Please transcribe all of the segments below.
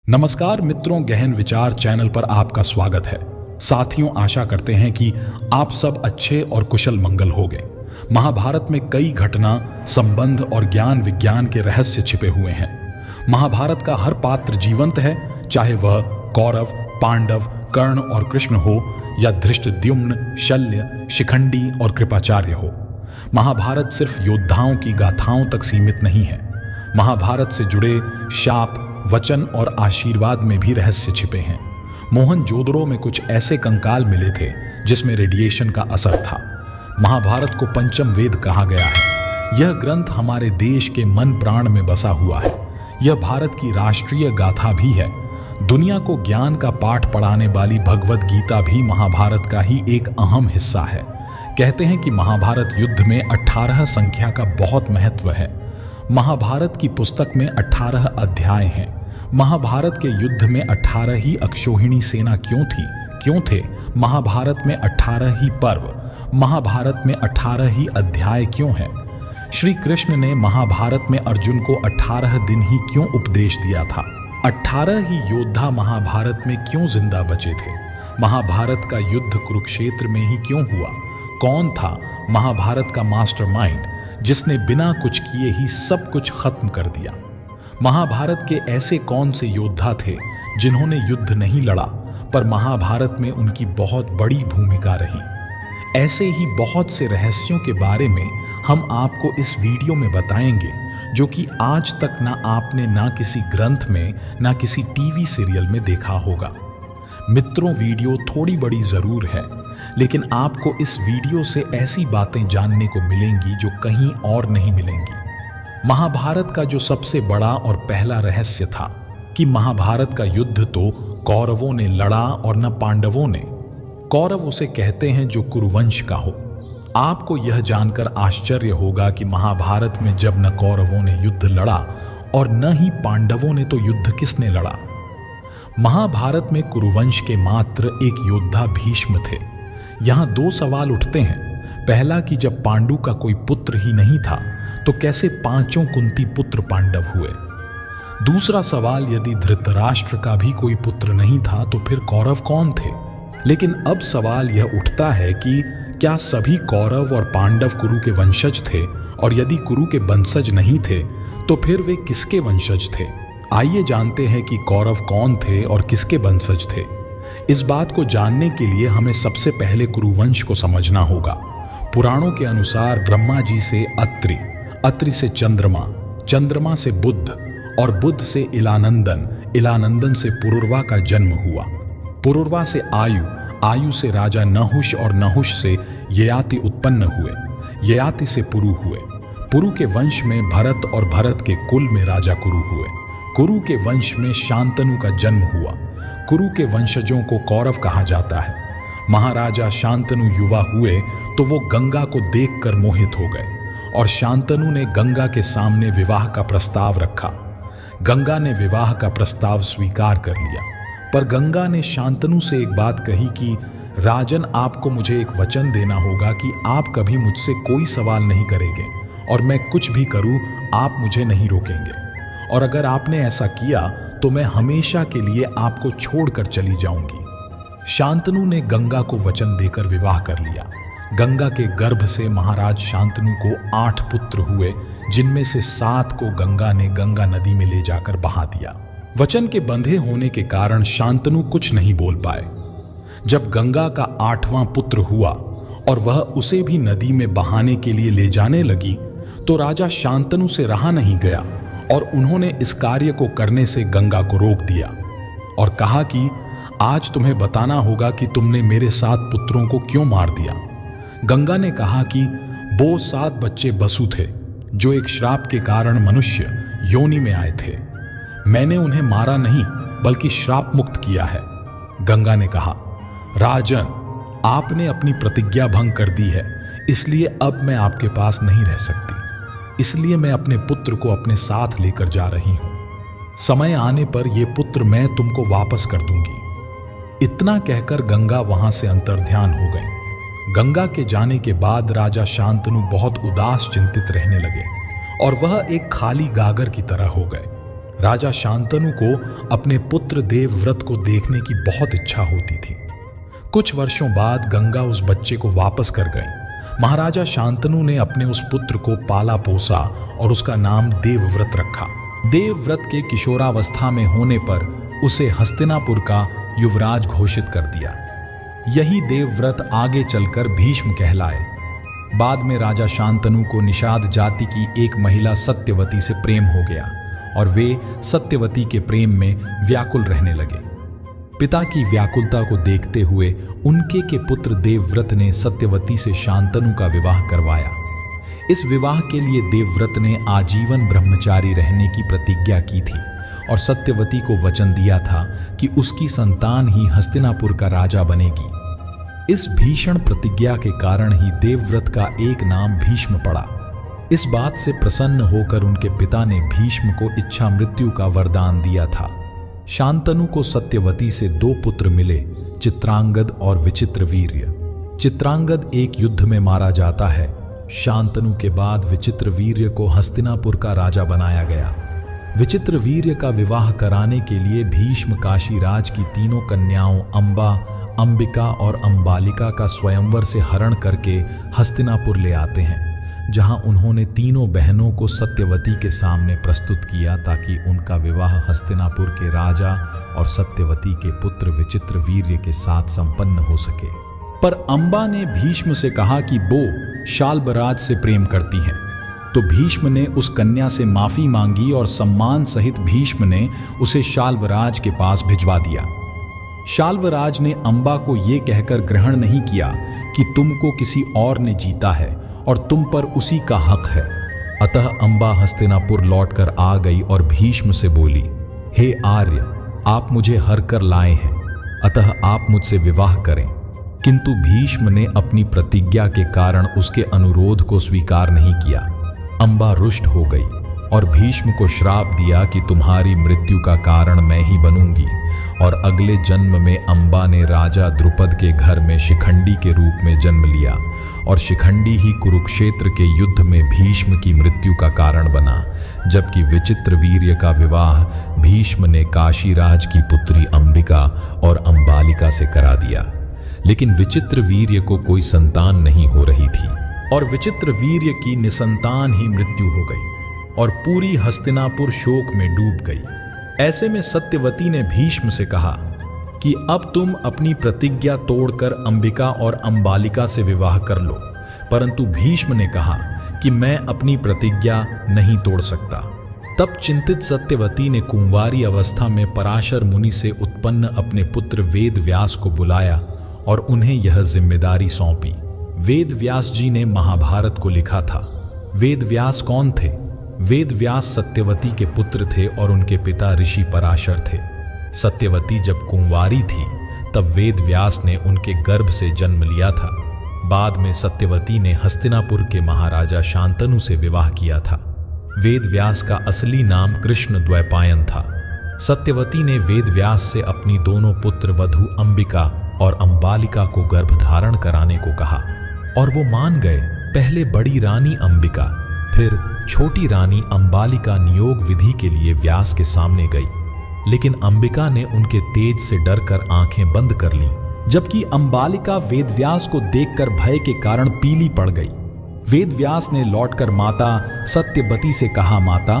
नमस्कार मित्रों, गहन विचार चैनल पर आपका स्वागत है। साथियों, आशा करते हैं कि आप सब अच्छे और कुशल मंगल होंगे। महाभारत में कई घटना, संबंध और ज्ञान विज्ञान के रहस्य छिपे हुए हैं। महाभारत का हर पात्र जीवंत है, चाहे वह कौरव, पांडव, कर्ण और कृष्ण हो या धृष्टद्युम्न, शल्य, शिखंडी और कृपाचार्य हो। महाभारत सिर्फ योद्धाओं की गाथाओं तक सीमित नहीं है। महाभारत से जुड़े शाप, वचन और आशीर्वाद में भी रहस्य छिपे हैं। मोहनजोदड़ो में कुछ ऐसे कंकाल मिले थे जिसमें रेडिएशन का असर था। महाभारत को पंचम वेद कहा गया है। यह ग्रंथ हमारे देश के मन प्राण में बसा हुआ है। यह भारत की राष्ट्रीय गाथा भी है। दुनिया को ज्ञान का पाठ पढ़ाने वाली भगवद गीता भी महाभारत का ही एक अहम हिस्सा है। कहते हैं कि महाभारत युद्ध में 18 संख्या का बहुत महत्व है। महाभारत की पुस्तक में 18 अध्याय हैं। महाभारत के युद्ध में 18 ही अक्षौहिणी सेना क्यों थे? महाभारत में 18 ही पर्व, महाभारत में 18 ही अध्याय क्यों है? श्री कृष्ण ने महाभारत में अर्जुन को 18 दिन ही क्यों उपदेश दिया था? 18 ही योद्धा महाभारत में क्यों जिंदा बचे थे? महाभारत का युद्ध कुरुक्षेत्र में ही क्यों हुआ? कौन था महाभारत का मास्टरमाइंड जिसने बिना कुछ किए ही सब कुछ खत्म कर दिया? महाभारत के ऐसे कौन से योद्धा थे जिन्होंने युद्ध नहीं लड़ा, पर महाभारत में उनकी बहुत बड़ी भूमिका रही? ऐसे ही बहुत से रहस्यों के बारे में हम आपको इस वीडियो में बताएंगे, जो कि आज तक ना आपने ना किसी ग्रंथ में ना किसी टीवी सीरियल में देखा होगा। मित्रों, वीडियो थोड़ी बड़ी जरूर है, लेकिन आपको इस वीडियो से ऐसी बातें जानने को मिलेंगी जो कहीं और नहीं मिलेंगी। महाभारत का जो सबसे बड़ा और पहला रहस्य था कि महाभारत का युद्ध तो कौरवों ने लड़ा और न पांडवों ने। कौरव उसे कहते हैं जो कुरुवंश का हो। आपको यह जानकर आश्चर्य होगा कि महाभारत में जब न कौरवों ने युद्ध लड़ा और न ही पांडवों ने, तो युद्ध किसने लड़ा? महाभारत में कुरुवंश के मात्र एक योद्धा भीष्म थे। यहां दो सवाल उठते हैं। पहला कि जब पांडु का कोई पुत्र ही नहीं था तो कैसे पांचों कुंती पुत्र पांडव हुए? दूसरा सवाल, यदि धृतराष्ट्र का भी कोई पुत्र नहीं था तो फिर कौरव कौन थे? लेकिन अब सवाल यह उठता है कि क्या सभी कौरव और पांडव कुरु के वंशज थे? और यदि कुरु के वंशज नहीं थे तो फिर वे किसके वंशज थे? आइए जानते हैं कि कौरव कौन थे और किसके वंशज थे। इस बात को जानने के लिए हमें सबसे पहले कुरुवंश को समझना होगा। पुराणों के अनुसार ब्रह्मा जी से अत्रि, अत्रि से चंद्रमा, चंद्रमा से बुध और बुध से इलानंदन, इलानंदन से पुरुरवा का जन्म हुआ। पुरुरवा से आयु, आयु से राजा नहुष और नहुष से ययाति उत्पन्न हुए। ययाति से पुरु हुए। पुरु के वंश में भरत और भरत के कुल में राजा कुरु हुए। कुरु के वंश में शांतनु का जन्म हुआ। कुरु के वंशजों को कौरव कहा जाता है। महाराजा शांतनु युवा हुए तो वो गंगा को देखकर मोहित हो गए और शांतनु ने गंगा के सामने विवाह का प्रस्ताव रखा। गंगा ने विवाह का प्रस्ताव स्वीकार कर लिया, पर गंगा ने शांतनु से एक बात कही कि राजन, आपको मुझे एक वचन देना होगा कि आप कभी मुझसे कोई सवाल नहीं करेंगे और मैं कुछ भी करूं आप मुझे नहीं रोकेंगे, और अगर आपने ऐसा किया तो मैं हमेशा के लिए आपको छोड़कर चली जाऊंगी। शांतनु ने गंगा को वचन देकर विवाह कर लिया। गंगा के गर्भ से महाराज शांतनु को 8 पुत्र हुए, जिनमें से 7 को गंगा ने गंगा नदी में ले जाकर बहा दिया। वचन के बंधे होने के कारण शांतनु कुछ नहीं बोल पाए। जब गंगा का 8वां पुत्र हुआ और वह उसे भी नदी में बहाने के लिए ले जाने लगी तो राजा शांतनु से रहा नहीं गया और उन्होंने इस कार्य को करने से गंगा को रोक दिया और कहा कि आज तुम्हें बताना होगा कि तुमने मेरे 7 पुत्रों को क्यों मार दिया। गंगा ने कहा कि वो 7 बच्चे बसु थे जो एक श्राप के कारण मनुष्य योनि में आए थे। मैंने उन्हें मारा नहीं बल्कि श्राप मुक्त किया है। गंगा ने कहा, राजन, आपने अपनी प्रतिज्ञा भंग कर दी है, इसलिए अब मैं आपके पास नहीं रह सकती। इसलिए मैं अपने पुत्र को अपने साथ लेकर जा रही हूं। समय आने पर ये पुत्र मैं तुमको वापस कर दूंगी। इतना कहकर गंगा वहां से अंतर्ध्यान हो गई। गंगा के जाने के बाद राजा शांतनु बहुत उदास चिंतित रहने लगे और वह एक खाली गागर की तरह हो गए। राजा शांतनु को अपने पुत्र देवव्रत को देखने की बहुत इच्छा होती थी। कुछ वर्षों बाद गंगा उस बच्चे को वापस कर गई। महाराजा शांतनु ने अपने उस पुत्र को पाला पोसा और उसका नाम देवव्रत रखा। देवव्रत के किशोरावस्था में होने पर उसे हस्तिनापुर का युवराज घोषित कर दिया। यही देवव्रत आगे चलकर भीष्म कहलाए। बाद में राजा शांतनु को निषाद जाति की एक महिला सत्यवती से प्रेम हो गया और वे सत्यवती के प्रेम में व्याकुल रहने लगे। पिता की व्याकुलता को देखते हुए उनके के पुत्र देवव्रत ने सत्यवती से शांतनु का विवाह करवाया। इस विवाह के लिए देवव्रत ने आजीवन ब्रह्मचारी रहने की प्रतिज्ञा की थी और सत्यवती को वचन दिया था कि उसकी संतान ही हस्तिनापुर का राजा बनेगी। इस भीषण प्रतिज्ञा के कारण ही देवव्रत का एक नाम भीष्म पड़ा। इस बात से प्रसन्न होकर उनके पिता ने भीष्म को इच्छा मृत्यु का वरदान दिया था। शांतनु को सत्यवती से 2 पुत्र मिले, चित्रांगद और विचित्रवीर्य। चित्रांगद एक युद्ध में मारा जाता है। शांतनु के बाद विचित्रवीर्य को हस्तिनापुर का राजा बनाया गया। विचित्रवीर्य का विवाह कराने के लिए भीष्म काशीराज की 3 कन्याओं अंबा, अंबिका और अंबालिका का स्वयंवर से हरण करके हस्तिनापुर ले आते हैं, जहां उन्होंने तीनों बहनों को सत्यवती के सामने प्रस्तुत किया ताकि उनका विवाह हस्तिनापुर के राजा और सत्यवती के पुत्र विचित्रवीर्य के साथ संपन्न हो सके। पर अंबा ने भीष्म से कहा कि वो शाल्बराज से प्रेम करती हैं, तो भीष्म ने उस कन्या से माफी मांगी और सम्मान सहित भीष्म ने उसे शाल्बराज के पास भिजवा दिया। शाल्बराज ने अंबा को यह कहकर ग्रहण नहीं किया कि तुमको किसी और ने जीता है और तुम पर उसी का हक है। अतः अंबा हस्तिनापुर लौटकर आ गई और भीष्म से बोली, हे आर्य, आप मुझे हर कर लाए हैं, अतः आप मुझसे विवाह करें। किंतु भीष्म ने अपनी प्रतिज्ञा के कारण उसके अनुरोध को स्वीकार नहीं किया। अंबा रुष्ट हो गई और भीष्म को श्राप दिया कि तुम्हारी मृत्यु का कारण मैं ही बनूंगी। और अगले जन्म में अंबा ने राजा द्रुपद के घर में शिखंडी के रूप में जन्म लिया और शिखंडी ही कुरुक्षेत्र के युद्ध में भीष्म की मृत्यु का कारण बना, जबकि विचित्रवीर्य का विवाह भीष्म ने काशीराज की पुत्री अंबिका और अंबालिका से करा दिया। लेकिन विचित्रवीर्य को कोई संतान नहीं हो रही थी और विचित्रवीर्य की निसंतान ही मृत्यु हो गई और पूरी हस्तिनापुर शोक में डूब गई। ऐसे में सत्यवती ने भीष्म से कहा कि अब तुम अपनी प्रतिज्ञा तोड़कर अंबिका और अंबालिका से विवाह कर लो। परंतु भीष्म ने कहा कि मैं अपनी प्रतिज्ञा नहीं तोड़ सकता। तब चिंतित सत्यवती ने कुंवारी अवस्था में पराशर मुनि से उत्पन्न अपने पुत्र वेद व्यास को बुलाया और उन्हें यह जिम्मेदारी सौंपी। वेद व्यास जी ने महाभारत को लिखा था। वेद व्यास कौन थे? वेद व्यास सत्यवती के पुत्र थे और उनके पिता ऋषि पराशर थे। सत्यवती जब कुंवारी थी तब वेद व्यास ने उनके गर्भ से जन्म लिया था। बाद में सत्यवती ने हस्तिनापुर के महाराजा शांतनु से विवाह किया था। वेद व्यास का असली नाम कृष्ण द्वैपायन था। सत्यवती ने वेद व्यास से अपनी दोनों पुत्र वधू अंबिका और अंबालिका को गर्भ धारण कराने को कहा और वो मान गए। पहले बड़ी रानी अंबिका, फिर छोटी रानी अंबालिका नियोग विधि के लिए व्यास के सामने गई, लेकिन अंबिका ने उनके तेज से डरकर आंखें बंद कर लीं, जबकि अंबालिका वेदव्यास को देखकर भय के कारण पीली पड़ गई। वेदव्यास ने लौटकर माता सत्यवती से कहा, माता,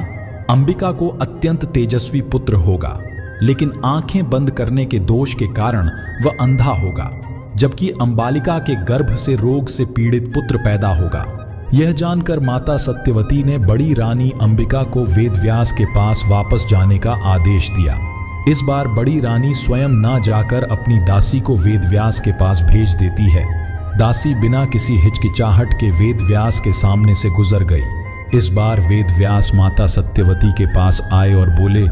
अंबिका को अत्यंत तेजस्वी पुत्र होगा, लेकिन आंखें बंद करने के दोष के कारण वह अंधा होगा, जबकि अंबालिका के गर्भ से रोग से पीड़ित पुत्र पैदा होगा। यह जानकर माता सत्यवती ने बड़ी रानी अंबिका को वेदव्यास के पास वापस जाने का आदेश दिया। इस बार बड़ी रानी स्वयं ना जाकर अपनी दासी को वेदव्यास के पास भेज देती है। दासी बिना किसी हिचकिचाहट के वेदव्यास के सामने से गुजर गई। इस बार वेदव्यास माता सत्यवती के पास आए और बोले,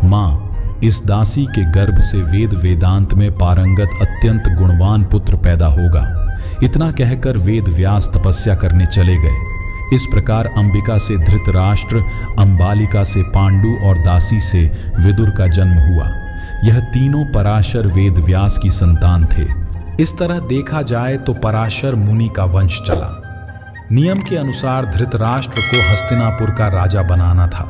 माँ, इस दासी के गर्भ से वेद वेदांत में पारंगत अत्यंत गुणवान पुत्र पैदा होगा। इतना कहकर वेदव्यास तपस्या करने चले गए। इस प्रकार अंबिका से धृतराष्ट्र, अंबालिका से पांडु और दासी से विदुर का जन्म हुआ। यह तीनों पराशर वेदव्यास की संतान थे। इस तरह देखा जाए तो पराशर मुनि का वंश चला। नियम के अनुसार धृतराष्ट्र को हस्तिनापुर का राजा बनाना था,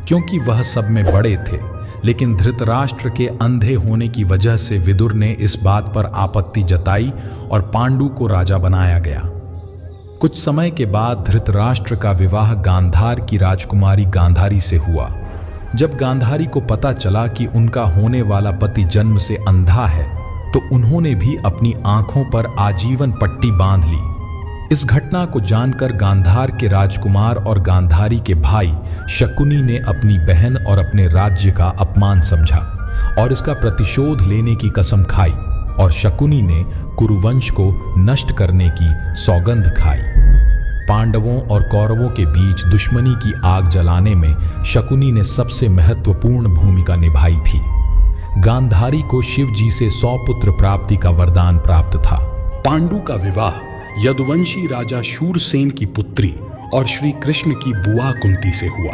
क्योंकि वह सब में बड़े थे। लेकिन धृतराष्ट्र के अंधे होने की वजह से विदुर ने इस बात पर आपत्ति जताई और पांडु को राजा बनाया गया। कुछ समय के बाद धृतराष्ट्र का विवाह गांधार की राजकुमारी गांधारी से हुआ। जब गांधारी को पता चला कि उनका होने वाला पति जन्म से अंधा है, तो उन्होंने भी अपनी आंखों पर आजीवन पट्टी बांध ली। इस घटना को जानकर गांधार के राजकुमार और गांधारी के भाई शकुनी ने अपनी बहन और अपने राज्य का अपमान समझा और इसका प्रतिशोध लेने की कसम खाई, और शकुनी ने कुरुवंश को नष्ट करने की सौगंध खाई। पांडवों और कौरवों के बीच दुश्मनी की आग जलाने में शकुनी ने सबसे महत्वपूर्ण भूमिका निभाई थी। गांधारी को शिव जी से 100 पुत्र प्राप्ति का वरदान प्राप्त था। पांडु का विवाह यदुवंशी राजा शूरसेन की पुत्री और श्री कृष्ण की बुआ कुंती से हुआ।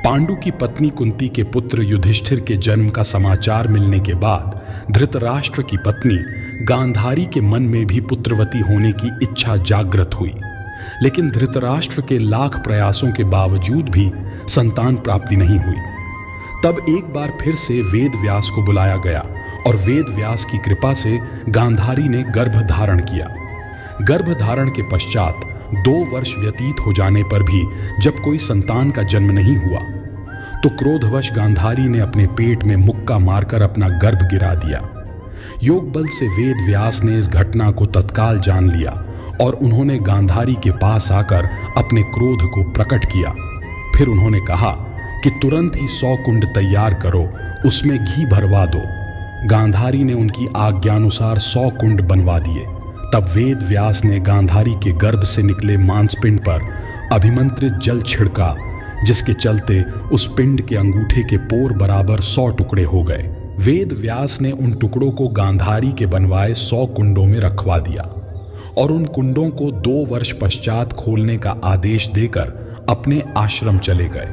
पांडु की पत्नी कुंती के पुत्र युधिष्ठिर के जन्म का समाचार मिलने के बाद धृतराष्ट्र की पत्नी गांधारी के मन में भी पुत्रवती होने की इच्छा जागृत हुई। लेकिन धृतराष्ट्र के लाख प्रयासों के बावजूद भी संतान प्राप्ति नहीं हुई। तब एक बार फिर से वेद व्यास को बुलाया गया और वेद व्यास की कृपा से गांधारी ने गर्भ धारण किया। गर्भ धारण के पश्चात 2 वर्ष व्यतीत हो जाने पर भी जब कोई संतान का जन्म नहीं हुआ, तो क्रोधवश गांधारी ने अपने पेट में मुक्का मारकर अपना गर्भ गिरा दिया। योग बल से वेद व्यास ने इस घटना को तत्काल जान लिया और उन्होंने गांधारी के पास आकर अपने क्रोध को प्रकट किया। फिर उन्होंने कहा कि तुरंत ही 100 कुंड तैयार करो, उसमें घी भरवा दो। गांधारी ने उनकी आज्ञानुसार 100 कुंड बनवा दिए। तब वेद व्यास ने गांधारी के गर्भ से निकले मांसपिंड पर अभिमंत्रित जल छिड़का, जिसके चलते उस पिंड के अंगूठे के पोर बराबर 100 टुकड़े हो गए। वेद व्यास ने उन टुकड़ों को गांधारी के बनवाए 100 कुंडों में रखवा दिया और उन कुंडों को 2 वर्ष पश्चात खोलने का आदेश देकर अपने आश्रम चले गए।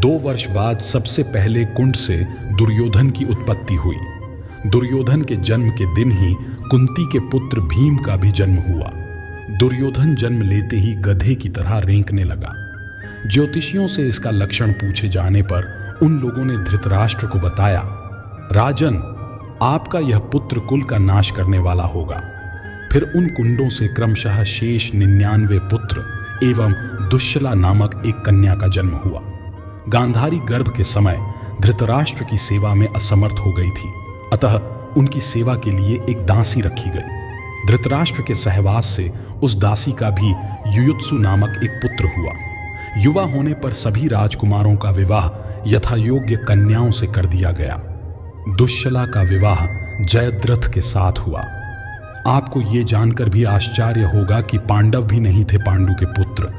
2 वर्ष बाद सबसे पहले कुंड से दुर्योधन की उत्पत्ति हुई। दुर्योधन के जन्म के दिन ही कुंती के पुत्र भीम का भी जन्म हुआ। दुर्योधन जन्म लेते ही गधे की तरह रेंकने लगा। ज्योतिषियों से इसका लक्षण पूछे जाने पर उन लोगों ने धृतराष्ट्र को बताया, राजन, आपका यह पुत्र कुल का नाश करने वाला होगा। फिर उन कुंडों से क्रमशः शेष 99 पुत्र एवं दुश्शला नामक एक कन्या का जन्म हुआ। गांधारी गर्भ के समय धृतराष्ट्र की सेवा में असमर्थ हो गई थी, अतः उनकी सेवा के लिए एक दासी रखी गई। धृतराष्ट्र के सहवास से उस दासी का भी युयुत्सु नामक एक पुत्र हुआ। युवा होने पर सभी राजकुमारों का विवाह यथायोग्य कन्याओं से कर दिया गया। दुश्शला का विवाह जयद्रथ के साथ हुआ। आपको ये जानकर भी आश्चर्य होगा कि पांडव भी नहीं थे पांडु के पुत्र।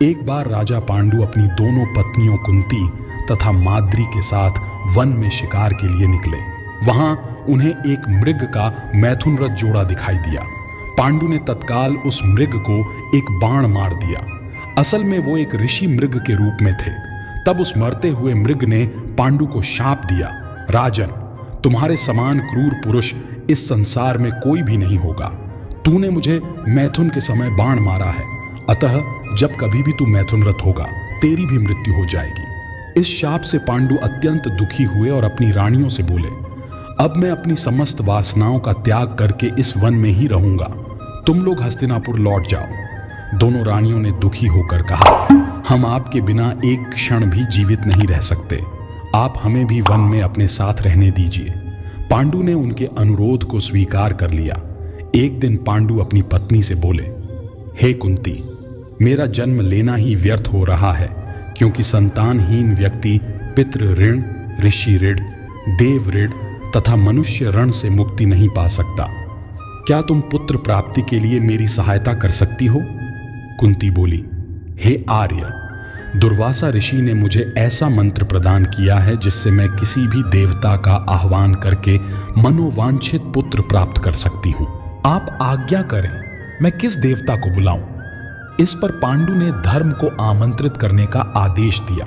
एक बार राजा पांडु अपनी दोनों पत्नियों कुंती तथा माद्री के साथ वन में शिकार के लिए निकले। वहां उन्हें एक मृग का मैथुन रथ जोड़ा दिखाई दिया। पांडु ने तत्काल उस मृग को एक बाण मार दिया। असल में वो एक ऋषि मृग के रूप में थे। तब उस मरते हुए मृग ने पांडु को शाप दिया, राजन, तुम्हारे समान क्रूर पुरुष इस संसार में कोई भी नहीं होगा। तूने मुझे मैथुन के समय बाण मारा है, अतः जब कभी भी तू मैथुन रथ होगा तेरी भी मृत्यु हो जाएगी। इस शाप से पांडु अत्यंत दुखी हुए और अपनी रानियों से बोले, अब मैं अपनी समस्त वासनाओं का त्याग करके इस वन में ही रहूंगा, तुम लोग हस्तिनापुर लौट जाओ। दोनों रानियों ने दुखी होकर कहा, हम आपके बिना एक क्षण भी जीवित नहीं रह सकते, आप हमें भी वन में अपने साथ रहने दीजिए। पांडु ने उनके अनुरोध को स्वीकार कर लिया। एक दिन पांडु अपनी पत्नी से बोले, हे कुंती, मेरा जन्म लेना ही व्यर्थ हो रहा है, क्योंकि संतानहीन व्यक्ति पितृ ऋण, ऋषि ऋण, देव ऋण तथा मनुष्य ऋण से मुक्ति नहीं पा सकता। क्या तुम पुत्र प्राप्ति के लिए मेरी सहायता कर सकती हो? कुंती बोली, हे आर्य, दुर्वासा ऋषि ने मुझे ऐसा मंत्र प्रदान किया है जिससे मैं किसी भी देवता का आह्वान करके मनोवांछित पुत्र प्राप्त कर सकती हूं। आप आज्ञा करें, मैं किस देवता को बुलाऊं? इस पर पांडु ने धर्म को आमंत्रित करने का आदेश दिया।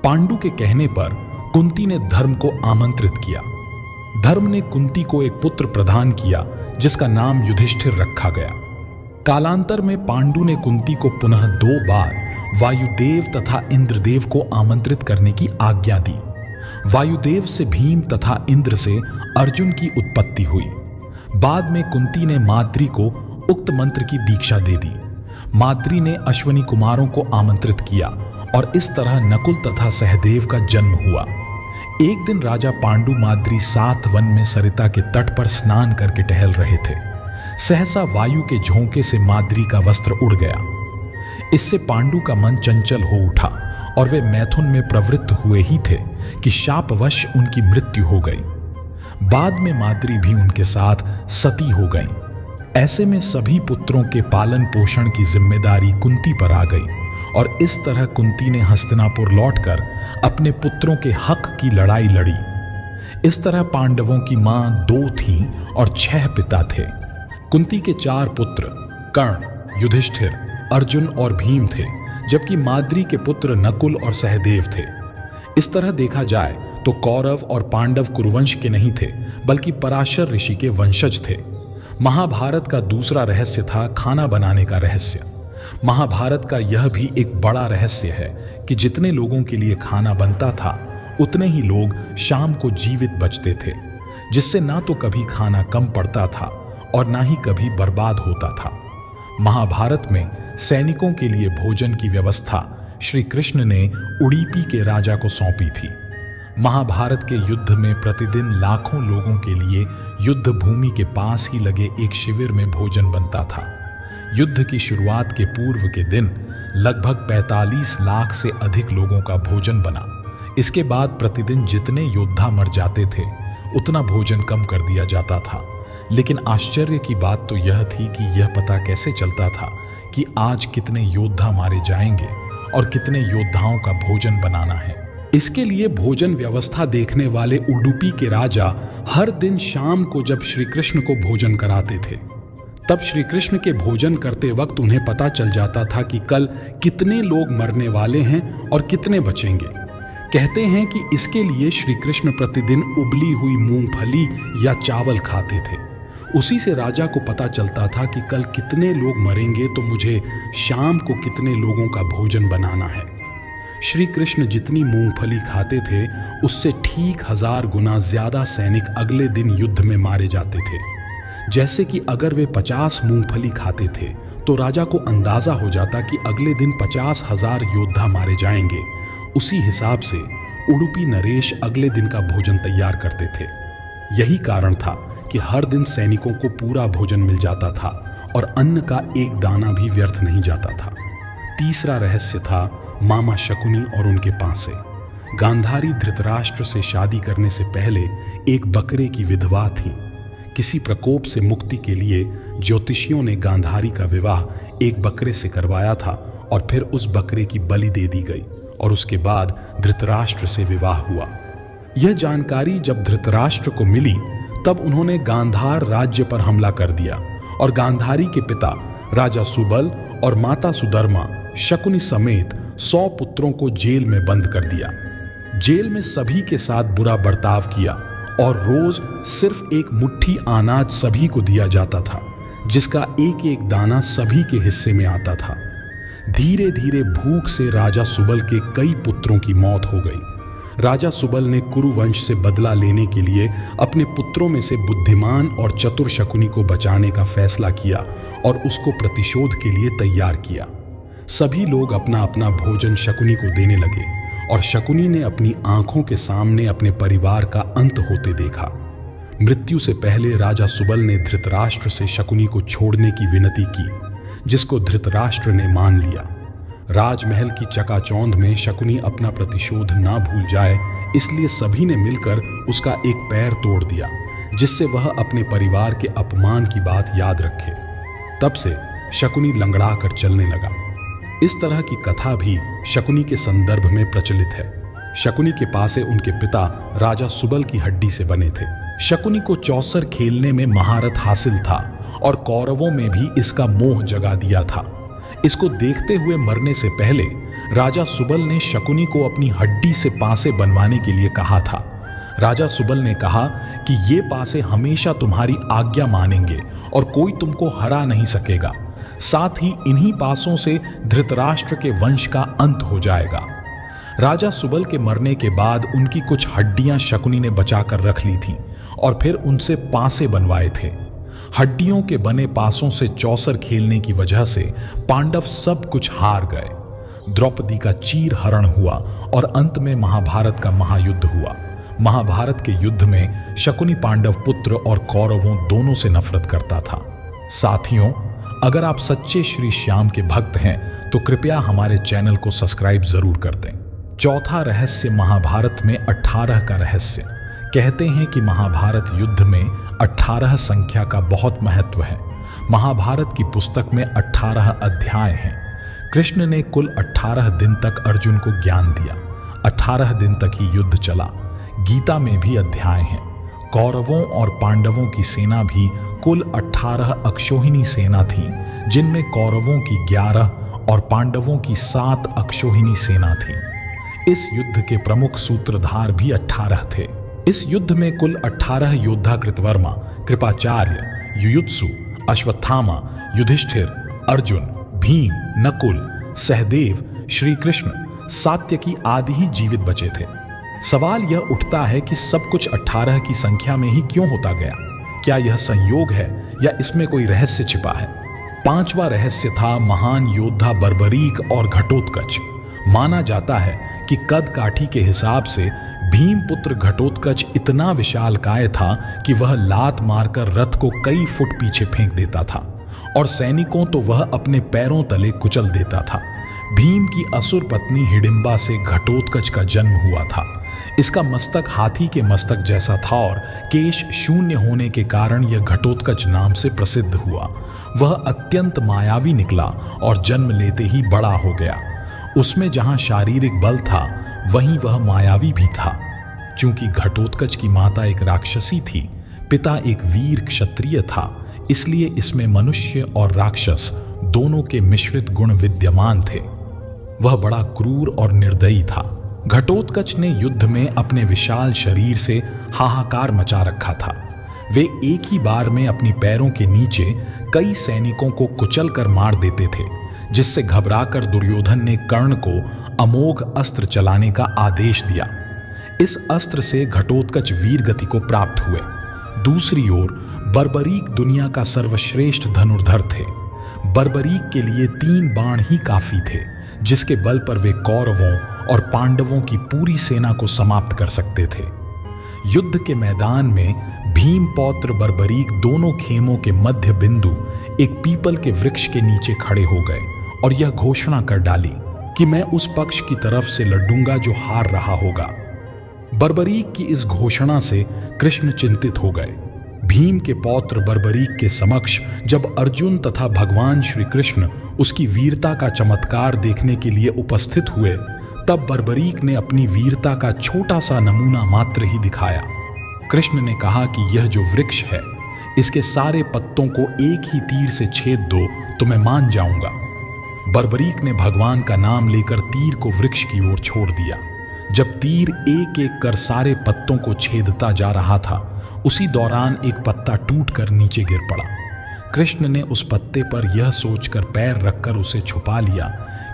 पांडु के कहने पर कुंती ने धर्म को आमंत्रित किया। धर्म ने कुंती को एक पुत्र प्रदान किया जिसका नाम युधिष्ठिर रखा गया। कालांतर में पांडु ने कुंती को पुनः 2 बार वायुदेव तथा इंद्रदेव को आमंत्रित करने की आज्ञा दी। वायुदेव से भीम तथा इंद्र से अर्जुन की उत्पत्ति हुई। बाद में कुंती ने माद्री को उक्त मंत्र की दीक्षा दे दी। माद्री ने अश्वनी कुमारों को आमंत्रित किया और इस तरह नकुल तथा सहदेव का जन्म हुआ। एक दिन राजा पांडु माद्री साथ वन में सरिता के तट पर स्नान करके टहल रहे थे। सहसा वायु के झोंके से माद्री का वस्त्र उड़ गया। इससे पांडु का मन चंचल हो उठा और वे मैथुन में प्रवृत्त हुए ही थे कि शापवश उनकी मृत्यु हो गई। बाद में माद्री भी उनके साथ सती हो गई। ऐसे में सभी पुत्रों के पालन पोषण की जिम्मेदारी कुंती पर आ गई और इस तरह कुंती ने हस्तिनापुर लौटकर अपने पुत्रों के हक की लड़ाई लड़ी। इस तरह पांडवों की मां 2 थीं और 6 पिता थे। कुंती के 4 पुत्र कर्ण, युधिष्ठिर, अर्जुन और भीम थे, जबकि माद्री के पुत्र नकुल और सहदेव थे। इस तरह देखा जाए तो कौरव और पांडव कुरुवंश के नहीं थे, बल्कि पराशर ऋषि के वंशज थे। महाभारत का दूसरा रहस्य था खाना बनाने का रहस्य। महाभारत का यह भी एक बड़ा रहस्य है कि जितने लोगों के लिए खाना बनता था, उतने ही लोग शाम को जीवित बचते थे, जिससे ना तो कभी खाना कम पड़ता था और ना ही कभी बर्बाद होता था। महाभारत में सैनिकों के लिए भोजन की व्यवस्था श्री कृष्ण ने उडुपी के राजा को सौंपी थी। महाभारत के युद्ध में प्रतिदिन लाखों लोगों के लिए युद्ध भूमि के पास ही लगे एक शिविर में भोजन बनता था। युद्ध की शुरुआत के पूर्व के दिन लगभग 45 लाख से अधिक लोगों का भोजन बना। इसके बाद प्रतिदिन जितने योद्धा मर जाते थे, उतना भोजन कम कर दिया जाता था। लेकिन आश्चर्य की बात तो यह थी कि यह पता कैसे चलता था कि आज कितने योद्धा मारे जाएंगे और कितने योद्धाओं का भोजन बनाना है। इसके लिए भोजन व्यवस्था देखने वाले उडुपी के राजा हर दिन शाम को जब श्री कृष्ण को भोजन कराते थे, तब श्री कृष्ण के भोजन करते वक्त उन्हें पता चल जाता था कि कल कितने लोग मरने वाले हैं और कितने बचेंगे। कहते हैं कि इसके लिए श्री कृष्ण प्रतिदिन उबली हुई मूंगफली या चावल खाते थे। उसी से राजा को पता चलता था कि कल कितने लोग मरेंगे, तो मुझे शाम को कितने लोगों का भोजन बनाना है। श्री कृष्ण जितनी मूंगफली खाते थे, उससे ठीक 1000 गुना ज्यादा सैनिक अगले दिन युद्ध में मारे जाते थे। जैसे कि अगर वे 50 मूंगफली खाते थे, तो राजा को अंदाजा हो जाता कि अगले दिन 50,000 योद्धा मारे जाएंगे। उसी हिसाब से उडुपी नरेश अगले दिन का भोजन तैयार करते थे। यही कारण था कि हर दिन सैनिकों को पूरा भोजन मिल जाता था और अन्न का एक दाना भी व्यर्थ नहीं जाता था। तीसरा रहस्य था मामा शकुनी और उनके पासे। गांधारी धृतराष्ट्र से शादी करने से पहले एक बकरे की विधवा थी। किसी प्रकोप से मुक्ति के लिए ज्योतिषियों ने गांधारी का विवाह एक बकरे से करवाया था और फिर उस बकरे की बलि दे दी गई और उसके बाद धृतराष्ट्र से विवाह हुआ। यह जानकारी जब धृतराष्ट्र को मिली, तब उन्होंने गांधार राज्य पर हमला कर दिया और गांधारी के पिता राजा सुबल और माता सुधर्मा शकुनी समेत 100 पुत्रों को जेल में बंद कर दिया। जेल में सभी के साथ बुरा बर्ताव किया और रोज सिर्फ एक मुट्ठी अनाज सभी को दिया जाता था, जिसका एक एक दाना सभी के हिस्से में आता था। धीरे धीरे भूख से राजा सुबल के कई पुत्रों की मौत हो गई। राजा सुबल ने कुरुवंश से बदला लेने के लिए अपने पुत्रों में से बुद्धिमान और चतुर शकुनी को बचाने का फैसला किया और उसको प्रतिशोध के लिए तैयार किया। सभी लोग अपना अपना भोजन शकुनी को देने लगे और शकुनी ने अपनी आंखों के सामने अपने परिवार का अंत होते देखा। मृत्यु से पहले राजा सुबल ने धृतराष्ट्र से शकुनी को छोड़ने की विनती की, जिसको धृतराष्ट्र ने मान लिया। राजमहल की चकाचौंध में शकुनी अपना प्रतिशोध ना भूल जाए, इसलिए सभी ने मिलकर उसका एक पैर तोड़ दिया, जिससे वह अपने परिवार के अपमान की बात याद रखे। तब से शकुनी लंगड़ा कर चलने लगा। इस तरह की कथा भी शकुनी के संदर्भ में प्रचलित है। शकुनी के पासे उनके पिता राजा सुबल की हड्डी से बने थे। शकुनी को चौसर खेलने में महारत हासिल था और कौरवों में भी इसका मोह जगा दिया था। इसको देखते हुए मरने से पहले राजा सुबल ने शकुनी को अपनी हड्डी से पासे बनवाने के लिए कहा था। राजा सुबल ने कहा कि ये पासे हमेशा तुम्हारी आज्ञा मानेंगे और कोई तुमको हरा नहीं सकेगा। साथ ही इन्हीं पासों से धृतराष्ट्र के वंश का अंत हो जाएगा। राजा सुबल के मरने के बाद उनकी कुछ हड्डियां शकुनी ने बचाकर रख ली थीं और फिर उनसे पासे बनवाए थे। हड्डियों के बने पासों से चौसर खेलने की वजह से पांडव सब कुछ हार गए। द्रौपदी का चीर हरण हुआ और अंत में महाभारत का महायुद्ध हुआ। महाभारत के युद्ध में शकुनी पांडव पुत्र और कौरवों दोनों से नफरत करता था। साथियों, अगर आप सच्चे श्री श्याम के भक्त हैं तो कृपया हमारे चैनल को सब्सक्राइब जरूर कर दें। चौथा रहस्य, महाभारत में 18 का रहस्य। कहते हैं कि महाभारत युद्ध में 18 संख्या का बहुत महत्व है। महाभारत की पुस्तक में 18 अध्याय हैं। कृष्ण ने कुल 18 दिन तक अर्जुन को ज्ञान दिया। 18 दिन तक ही युद्ध चला। गीता में भी अध्याय हैं। कौरवों और पांडवों की सेना भी कुल 18 अक्षौहिणी सेना थी, जिनमें कौरवों की 11 और पांडवों की 7 अक्षौहिणी सेना थी। इस युद्ध के प्रमुख सूत्रधार भी 18 थे। इस युद्ध में कुल 18 योद्धा कृतवर्मा, कृपाचार्य, युयुत्सु, अश्वत्थामा, युधिष्ठिर, अर्जुन, भीम, नकुल, सहदेव, श्री कृष्ण, सात्यकी आदि ही जीवित बचे थे। सवाल यह उठता है कि सब कुछ 18 की संख्या में ही क्यों होता गया? क्या यह संयोग है या इसमें कोई रहस्य छिपा है? पांचवा रहस्य था महान योद्धा बर्बरीक और घटोत्कच। माना जाता है कि कद काठी के हिसाब से भीम पुत्र घटोत्कच इतना विशालकाय था कि वह लात मारकर रथ को कई फुट पीछे फेंक देता था और सैनिकों तो वह अपने पैरों तले कुचल देता था। भीम की असुर पत्नी हिडिंबा से घटोत्कच का जन्म हुआ था। इसका मस्तक हाथी के मस्तक जैसा था और केश शून्य होने के कारण यह घटोत्कच नाम से प्रसिद्ध हुआ। वह अत्यंत मायावी निकला और जन्म लेते ही बड़ा हो गया। उसमें जहां शारीरिक बल था वहीं वह मायावी भी था। चूंकि घटोत्कच की माता एक राक्षसी थी, पिता एक वीर क्षत्रिय था, इसलिए इसमें मनुष्य और राक्षस दोनों के मिश्रित गुण विद्यमान थे। वह बड़ा क्रूर और निर्दयी था। घटोत्कच ने युद्ध में अपने विशाल शरीर से हाहाकार मचा रखा था। वे एक ही बार में अपनी पैरों के नीचे कई सैनिकों को कुचल कर मार देते थे, जिससे घबराकर दुर्योधन ने कर्ण को अमोघ अस्त्र चलाने का आदेश दिया। इस अस्त्र से घटोत्कच वीर गति को प्राप्त हुए। दूसरी ओर बर्बरीक दुनिया का सर्वश्रेष्ठ धनुर्धर थे। बर्बरीक के लिए 3 बाण ही काफी थे, जिसके बल पर वे कौरवों और पांडवों की पूरी सेना को समाप्त कर सकते थे। युद्ध के मैदान में भीम पौत्र बर्बरीक दोनों खेमों के मध्य बिंदु एक पीपल के वृक्ष के नीचे खड़े हो गए और यह घोषणा कर डाली कि मैं उस पक्ष की तरफ से लड़ूंगा जो हार रहा होगा। बर्बरीक की इस घोषणा से कृष्ण चिंतित हो गए। भीम के पौत्र बर्बरीक के समक्ष जब अर्जुन तथा भगवान श्री कृष्ण उसकी वीरता का चमत्कार देखने के लिए उपस्थित हुए, तब बर्बरीक ने अपनी वीरता का छोटा सा नमूना मात्र ही दिखाया। कृष्ण ने कहा कि यह जो वृक्ष है, इसके सारे पत्तों को एक ही तीर से छेद दो तो मैं मान जाऊंगा। बर्बरीक ने भगवान का नाम लेकर तीर को वृक्ष की ओर छोड़ दिया। जब तीर एक एक कर सारे पत्तों को छेदता जा रहा था, उसी दौरान एक पत्ता टूटकर नीचे गिर पड़ा। कृष्ण ने उस पत्ते पर यह सोचकर पैर रखकर उसे छुपा लिया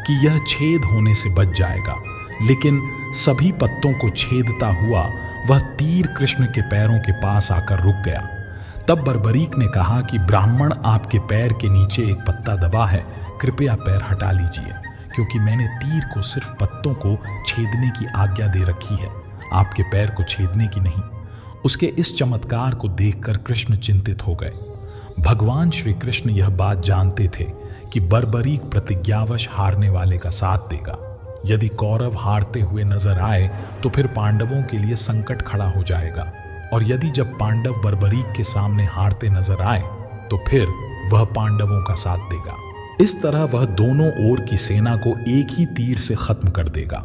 कि यह छेद होने से बच जाएगा, लेकिन सभी पत्तों को छेदता हुआ वह तीर कृष्ण के पैरों के पास आकर रुक गया। तब बर्बरीक ने कहा कि ब्राह्मण, आपके पैर के नीचे एक पत्ता दबा है, कृपया पैर हटा लीजिए, क्योंकि मैंने तीर को सिर्फ पत्तों को छेदने की आज्ञा दे रखी है, आपके पैर को छेदने की नहीं। उसके इस चमत्कार को देखकर कृष्ण चिंतित हो गए। भगवान श्री कृष्ण यह बात जानते थे कि बर्बरीक प्रतिज्ञावश हारने वाले का साथ देगा। यदि कौरव हारते हुए नजर आए तो फिर पांडवों के लिए संकट खड़ा हो जाएगा, और यदि जब पांडव बर्बरीक के सामने हारते नजर आए तो फिर वह पांडवों का साथ देगा। इस तरह वह दोनों ओर की सेना को एक ही तीर से खत्म कर देगा।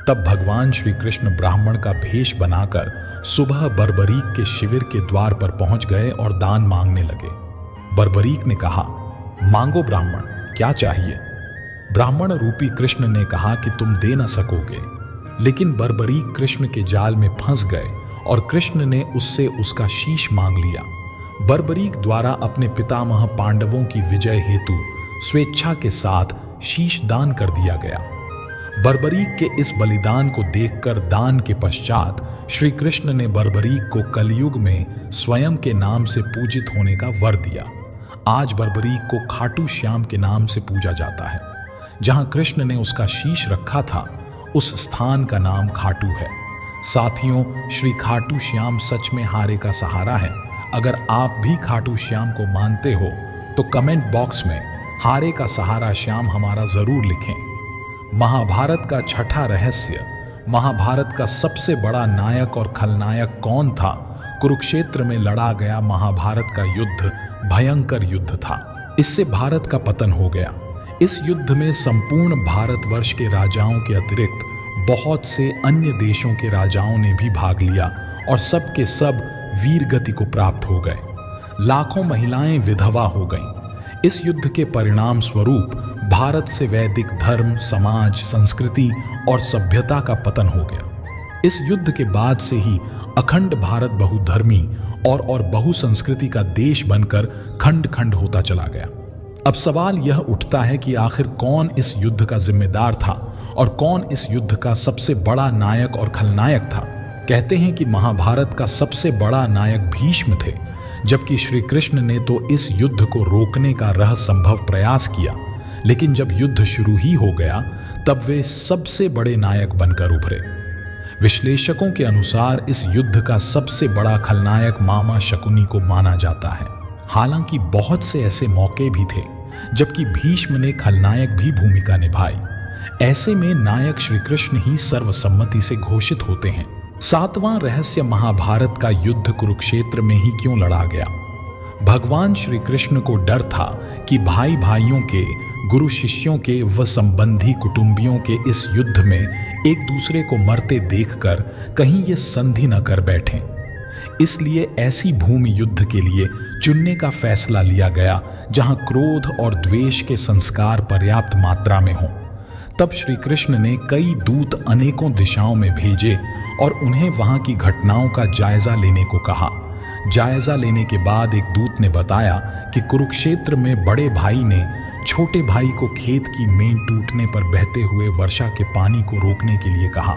तब भगवान श्री कृष्ण ब्राह्मण का भेष बनाकर सुबह बर्बरीक के शिविर के द्वार पर पहुंच गए और दान मांगने लगे। बर्बरीक ने कहा, मांगो ब्राह्मण, क्या चाहिए? ब्राह्मण रूपी कृष्ण ने कहा कि तुम दे न सकोगे। लेकिन बर्बरीक कृष्ण के जाल में फंस गए और कृष्ण ने उससे उसका शीश मांग लिया। बर्बरीक द्वारा अपने पितामह पांडवों की विजय हेतु स्वेच्छा के साथ शीश दान कर दिया गया। बर्बरीक के इस बलिदान को देखकर दान के पश्चात श्री कृष्ण ने बर्बरीक को कलयुग में स्वयं के नाम से पूजित होने का वर दिया। आज बर्बरीक को खाटू श्याम के नाम से पूजा जाता है। जहां कृष्ण ने उसका शीश रखा था उस स्थान का नाम खाटू है। साथियों, श्री खाटू श्याम सच में हारे का सहारा है। अगर आप भी खाटू श्याम को मानते हो तो कमेंट बॉक्स में हारे का सहारा श्याम हमारा जरूर लिखें। महाभारत का छठा रहस्य। महाभारत का सबसे बड़ा नायक और खलनायक कौन था? कुरुक्षेत्र में लड़ा गया महाभारत का युद्ध भयंकर युद्ध था। इससे भारत का पतन हो गया। इस युद्ध में संपूर्ण भारतवर्ष के राजाओं के अतिरिक्त बहुत से अन्य देशों के राजाओं ने भी भाग लिया और सब के सब वीरगति को प्राप्त हो गए। लाखों महिलाएं विधवा हो गईं। इस युद्ध के परिणाम स्वरूप भारत से वैदिक धर्म, समाज, संस्कृति और सभ्यता का पतन हो गया। इस युद्ध के बाद से ही अखंड भारत बहुधर्मी और बहुसंस्कृति का देश बनकर खंड खंड होता चला गया। अब सवाल यह उठता है कि आखिर कौन इस युद्ध का जिम्मेदार था और कौन इस युद्ध का सबसे बड़ा नायक और खलनायक था। कहते हैं कि महाभारत का सबसे बड़ा नायक भीष्म थे, जबकि श्री कृष्ण ने तो इस युद्ध को रोकने का रहस्यंभव प्रयास किया। लेकिन जब युद्ध शुरू ही हो गया तब वे सबसे बड़े नायक बनकर उभरे। विश्लेषकों के अनुसार इस युद्ध का सबसे बड़ा खलनायक मामा शकुनी को माना जाता है। हालांकि बहुत से ऐसे मौके भी थे जबकि भीष्म ने खलनायक भी भूमिका निभाई। ऐसे में नायक श्री कृष्ण ही सर्वसम्मति से घोषित होते हैं। सातवां रहस्य, महाभारत का युद्ध कुरुक्षेत्र में ही क्यों लड़ा गया? भगवान श्री कृष्ण को डर था कि भाई भाइयों के, गुरु शिष्यों के व संबंधी कुटुंबियों के इस युद्ध में एक दूसरे को मरते देखकर कहीं ये संधि न कर बैठें। इसलिए ऐसी भूमि युद्ध के लिए चुनने का फैसला लिया गया जहां क्रोध और द्वेष के संस्कार पर्याप्त मात्रा में हों। तब श्री कृष्ण ने कई दूत अनेकों दिशाओं में भेजे और उन्हें वहां की घटनाओं का जायजा लेने को कहा। जायजा लेने के बाद एक दूत ने बताया कि कुरुक्षेत्र में बड़े भाई ने छोटे भाई को खेत की मेन टूटने पर बहते हुए वर्षा के पानी को रोकने के लिए कहा।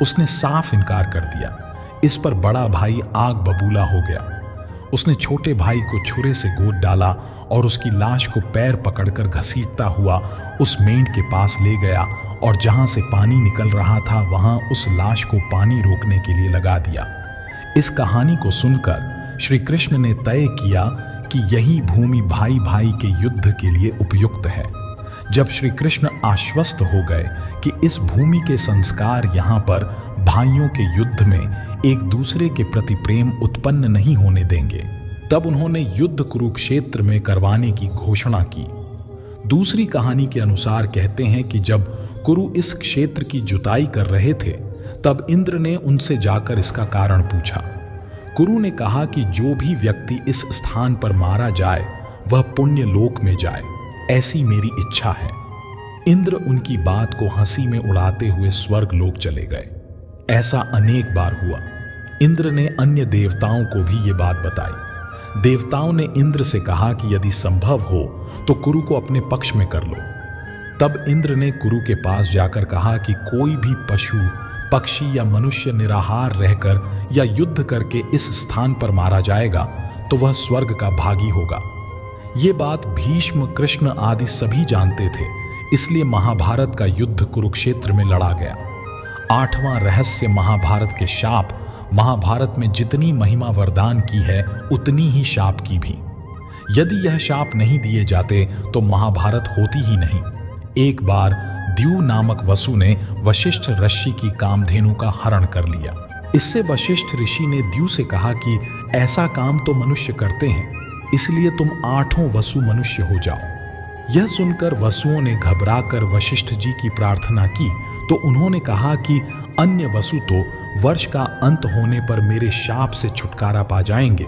उसने साफ इनकार कर दिया। इस पर बड़ा भाई आग बबूला हो गया। उसने छोटे भाई को छुरे से गोद डाला और उसकी लाश को पैर पकड़कर घसीटता हुआ उस मेंढ के पास ले गया और जहां से पानी निकल रहा था वहां उस लाश को पानी रोकने के लिए लगा दिया। इस कहानी को सुनकर श्री कृष्ण ने तय किया कि यही भूमि भाई भाई के युद्ध के लिए उपयुक्त है। जब श्री कृष्ण आश्वस्त हो गए कि इस भूमि के संस्कार यहाँ पर भाइयों के युद्ध में एक दूसरे के प्रति प्रेम उत्पन्न नहीं होने देंगे, तब उन्होंने युद्ध कुरुक्षेत्र में करवाने की घोषणा की। दूसरी कहानी के अनुसार कहते हैं कि जब कुरु इस क्षेत्र की जुताई कर रहे थे तब इंद्र ने उनसे जाकर इसका कारण पूछा। कुरु ने कहा कि जो भी व्यक्ति इस स्थान पर मारा जाए वह पुण्य लोक में जाए, ऐसी मेरी इच्छा है। इंद्र उनकी बात को हंसी में उड़ाते हुए स्वर्ग लोक चले गए। ऐसा अनेक बार हुआ। इंद्र ने अन्य देवताओं को भी ये बात बताई। देवताओं ने इंद्र से कहा कि यदि संभव हो तो कुरु को अपने पक्ष में कर लो। तब इंद्र ने कुरु के पास जाकर कहा कि कोई भी पशु, पक्षी या मनुष्य निराहार रहकर या युद्ध करके इस स्थान पर मारा जाएगा तो वह स्वर्ग का भागी होगा। ये बात भीष्म, कृष्ण आदि सभी जानते थे, इसलिए महाभारत का युद्ध कुरुक्षेत्र में लड़ा गया। आठवां रहस्य, महाभारत के शाप। महाभारत में जितनी महिमा वरदान की है उतनी ही शाप की भी। यदि यह शाप नहीं दिए जाते तो महाभारत होती ही नहीं। एक बार द्यू नामक वसु ने वशिष्ठ ऋषि की कामधेनु का हरण कर लिया। इससे वशिष्ठ ऋषि ने द्यू से कहा कि ऐसा काम तो मनुष्य करते हैं, इसलिए तुम 8 वसु मनुष्य हो जाओ। यह सुनकर वसुओं ने घबराकर वशिष्ठ जी की प्रार्थना की तो उन्होंने कहा कि अन्य वसु तो वर्ष का अंत होने पर मेरे शाप से छुटकारा पा जाएंगे,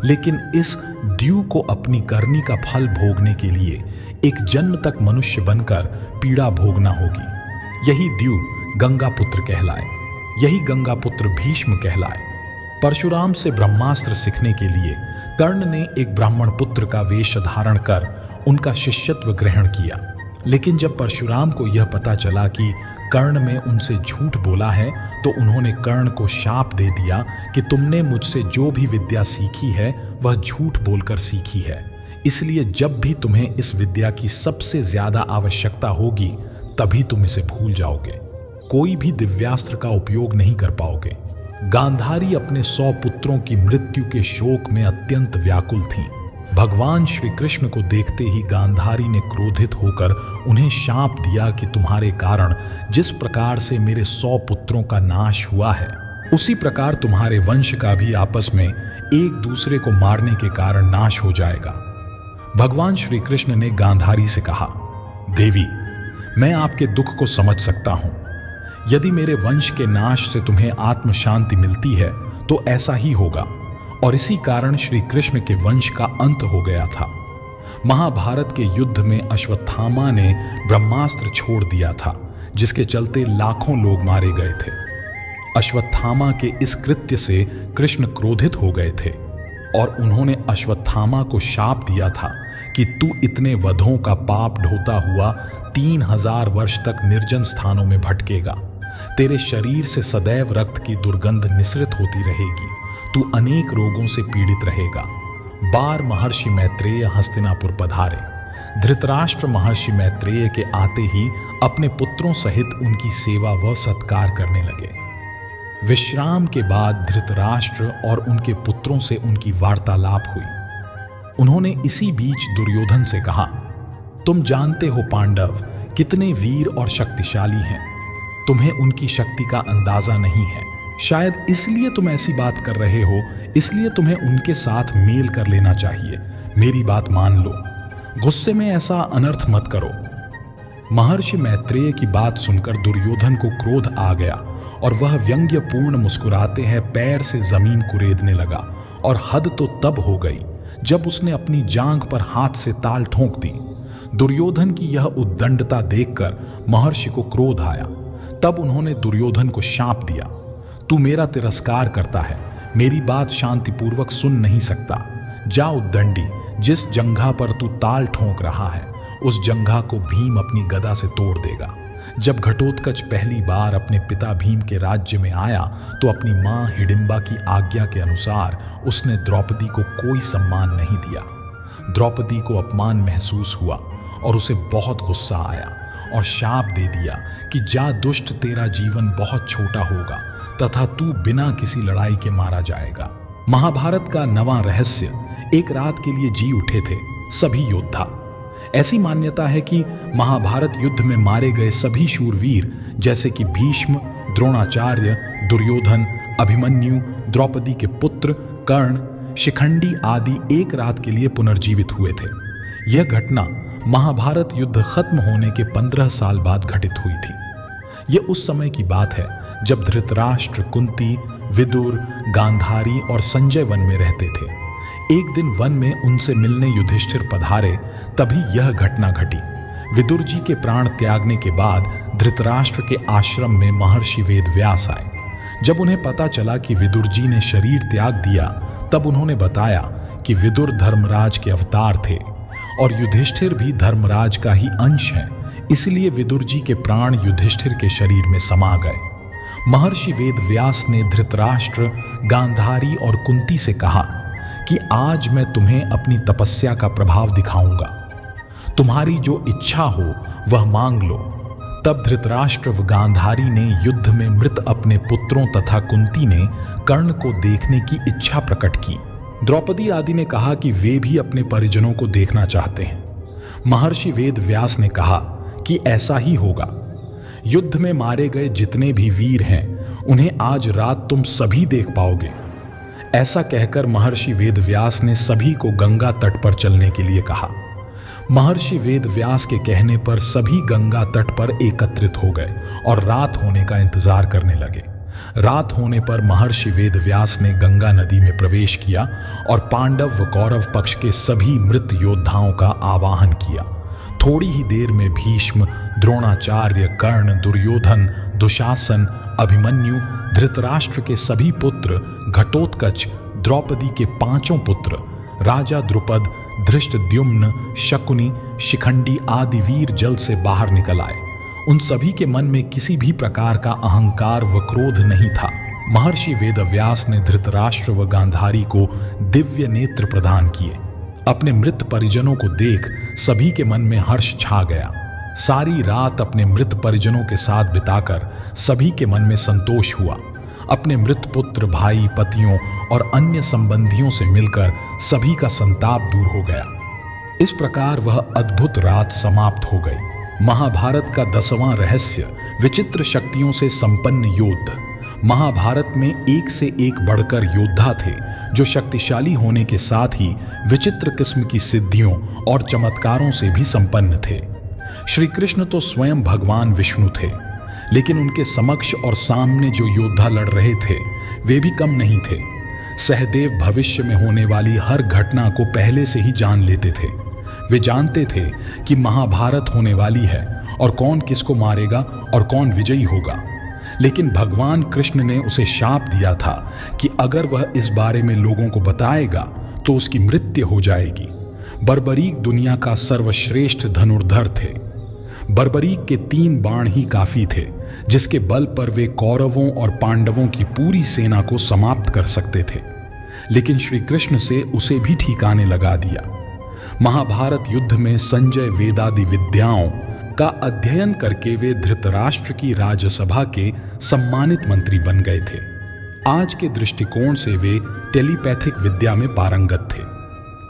लेकिन इस द्यू को अपनी करनी का फल भोगने के लिए एक जन्म तक मनुष्य बनकर पीड़ा भोगना होगी। यही द्यू गंगा पुत्र कहलाए, यही गंगा पुत्र भीष्म कहलाए। परशुराम से ब्रह्मास्त्र सीखने के लिए कर्ण ने एक ब्राह्मण पुत्र का वेश धारण कर उनका शिष्यत्व ग्रहण किया। लेकिन जब परशुराम को यह पता चला कि कर्ण ने उनसे झूठ बोला है तो उन्होंने कर्ण को शाप दे दिया कि तुमने मुझसे जो भी विद्या सीखी है वह झूठ बोलकर सीखी है, इसलिए जब भी तुम्हें इस विद्या की सबसे ज्यादा आवश्यकता होगी तभी तुम इसे भूल जाओगे, कोई भी दिव्यास्त्र का उपयोग नहीं कर पाओगे। गांधारी अपने 100 पुत्रों की मृत्यु के शोक में अत्यंत व्याकुल थीं। भगवान श्री कृष्ण को देखते ही गांधारी ने क्रोधित होकर उन्हें शाप दिया कि तुम्हारे कारण जिस प्रकार से मेरे 100 पुत्रों का नाश हुआ है उसी प्रकार तुम्हारे वंश का भी आपस में एक दूसरे को मारने के कारण नाश हो जाएगा। भगवान श्री कृष्ण ने गांधारी से कहा, देवी, मैं आपके दुख को समझ सकता हूं। यदि मेरे वंश के नाश से तुम्हें आत्म शांति मिलती है तो ऐसा ही होगा, और इसी कारण श्री कृष्ण के वंश का अंत हो गया था। महाभारत के युद्ध में अश्वत्थामा ने ब्रह्मास्त्र छोड़ दिया था, जिसके चलते लाखों लोग मारे गए थे। अश्वत्थामा के इस कृत्य से कृष्ण क्रोधित हो गए थे और उन्होंने अश्वत्थामा को शाप दिया था कि तू इतने वधों का पाप ढोता हुआ 3000 वर्ष तक निर्जन स्थानों में भटकेगा। तेरे शरीर से सदैव रक्त की दुर्गंध निसृत होती रहेगी। तू अनेक रोगों से पीड़ित रहेगा। बार महर्षि मैत्रेय हस्तिनापुर पधारे। धृतराष्ट्र महर्षि मैत्रेय के आते ही अपने पुत्रों सहित उनकी सेवा व सत्कार करने लगे। विश्राम के बाद धृतराष्ट्र और उनके पुत्रों से उनकी वार्तालाप हुई। उन्होंने इसी बीच दुर्योधन से कहा, तुम जानते हो पांडव कितने वीर और शक्तिशाली हैं, तुम्हें उनकी शक्ति का अंदाजा नहीं है। शायद इसलिए तुम ऐसी बात कर रहे हो, इसलिए तुम्हें उनके साथ मेल कर लेना चाहिए। मेरी बात मान लो, गुस्से में ऐसा अनर्थ मत करो। महर्षि मैत्रेय की बात सुनकर दुर्योधन को क्रोध आ गया और वह व्यंग्यपूर्ण मुस्कुराते हैं पैर से जमीन कुरेदने लगा, और हद तो तब हो गई जब उसने अपनी जांघ पर हाथ से ताल ठोंक दी। दुर्योधन की यह उद्दंडता देखकर महर्षि को क्रोध आया। तब उन्होंने दुर्योधन को शाप दिया, तू मेरा तिरस्कार करता है, मेरी बात शांतिपूर्वक सुन नहीं सकता। जा उद्दंडी, जिस जंघा पर तू ताल ठोंक रहा है उस जंघा को भीम अपनी गदा से तोड़ देगा। जब घटोत्कच पहली बार अपने पिता भीम के राज्य में आया तो अपनी मां हिडिंबा की आज्ञा के अनुसार उसने द्रौपदी को कोई सम्मान नहीं दिया। द्रौपदी को अपमान महसूस हुआ और उसे बहुत गुस्सा आया और शाप दे दिया कि जा दुष्ट, तेरा जीवन बहुत छोटा होगा तथा तू बिना किसी लड़ाई के मारा जाएगा। महाभारत का नवां रहस्य, एक रात के लिए जी उठे थे सभी योद्धा। ऐसी मान्यता है कि महाभारत युद्ध में मारे गए सभी शूरवीर जैसे कि भीष्म, द्रोणाचार्य, दुर्योधन, अभिमन्यु, द्रौपदी के पुत्र कर्ण, शिखंडी आदि एक रात के लिए पुनर्जीवित हुए थे। यह घटना महाभारत युद्ध खत्म होने के 15 साल बाद घटित हुई थी। यह उस समय की बात है जब धृतराष्ट्र, कुंती, विदुर, गांधारी और संजय वन में रहते थे। एक दिन वन में उनसे मिलने युधिष्ठिर पधारे, तभी यह घटना घटी। विदुर जी के प्राण त्यागने के बाद धृतराष्ट्र के आश्रम में महर्षि वेदव्यास आए। जब उन्हें पता चला कि विदुर जी ने शरीर त्याग दिया तब उन्होंने बताया कि विदुर धर्मराज के अवतार थे और युधिष्ठिर भी धर्मराज का ही अंश है, इसलिए विदुर जी के प्राण युधिष्ठिर के शरीर में समा गए। महर्षि वेदव्यास ने धृतराष्ट्र, गांधारी और कुंती से कहा कि आज मैं तुम्हें अपनी तपस्या का प्रभाव दिखाऊंगा, तुम्हारी जो इच्छा हो वह मांग लो। तब धृतराष्ट्र व गांधारी ने युद्ध में मृत अपने पुत्रों तथा कुंती ने कर्ण को देखने की इच्छा प्रकट की। द्रौपदी आदि ने कहा कि वे भी अपने परिजनों को देखना चाहते हैं। महर्षि वेदव्यास ने कहा कि ऐसा ही होगा। युद्ध में मारे गए जितने भी वीर हैं उन्हें आज रात तुम सभी देख पाओगे। ऐसा कहकर महर्षि वेदव्यास ने सभी को गंगा तट पर चलने के लिए कहा। महर्षि वेदव्यास के कहने पर सभी गंगा तट पर एकत्रित हो गए और रात होने का इंतजार करने लगे। रात होने पर महर्षि वेदव्यास ने गंगा नदी में प्रवेश किया और पांडव व कौरव पक्ष के सभी मृत योद्धाओं का आवाहन किया। थोड़ी ही देर में भीष्म, द्रोणाचार्य, कर्ण, दुर्योधन, दुशासन, अभिमन्यु, धृतराष्ट्र के सभी पुत्र, घटोत्कच, द्रौपदी के 5 पुत्र, राजा द्रुपद, धृष्टद्युम्न, शकुनी, शिखंडी आदि वीर जल से बाहर निकल आए। उन सभी के मन में किसी भी प्रकार का अहंकार व क्रोध नहीं था। महर्षि वेदव्यास ने धृतराष्ट्र व गांधारी को दिव्य नेत्र प्रदान किए। अपने मृत परिजनों को देख सभी के मन में हर्ष छा गया। सारी रात अपने मृत परिजनों के साथ बिताकर सभी के मन में संतोष हुआ। अपने मृत पुत्र, भाई, पतियों और अन्य संबंधियों से मिलकर सभी का संताप दूर हो गया। इस प्रकार वह अद्भुत रात समाप्त हो गई। महाभारत का 10वां रहस्य विचित्र शक्तियों से संपन्न योद्ध। महाभारत में एक से एक बढ़कर योद्धा थे जो शक्तिशाली होने के साथ ही विचित्र किस्म की सिद्धियों और चमत्कारों से भी संपन्न थे। श्री कृष्ण तो स्वयं भगवान विष्णु थे, लेकिन उनके समक्ष और सामने जो योद्धा लड़ रहे थे वे भी कम नहीं थे। सहदेव भविष्य में होने वाली हर घटना को पहले से ही जान लेते थे। वे जानते थे कि महाभारत होने वाली है और कौन किसको मारेगा और कौन विजयी होगा। लेकिन भगवान कृष्ण ने उसे शाप दिया था कि अगर वह इस बारे में लोगों को बताएगा तो उसकी मृत्यु हो जाएगी। बर्बरीक दुनिया का सर्वश्रेष्ठ धनुर्धर थे। बर्बरीक के 3 बाण ही काफी थे जिसके बल पर वे कौरवों और पांडवों की पूरी सेना को समाप्त कर सकते थे। लेकिन श्री कृष्ण से उसे भी ठिकाने लगा दिया। महाभारत युद्ध में संजय वेदादि विद्याओं का अध्ययन करके वे धृतराष्ट्र की राज्यसभा के सम्मानित मंत्री बन गए थे। आज के दृष्टिकोण से वे टेलीपैथिक विद्या में पारंगत थे।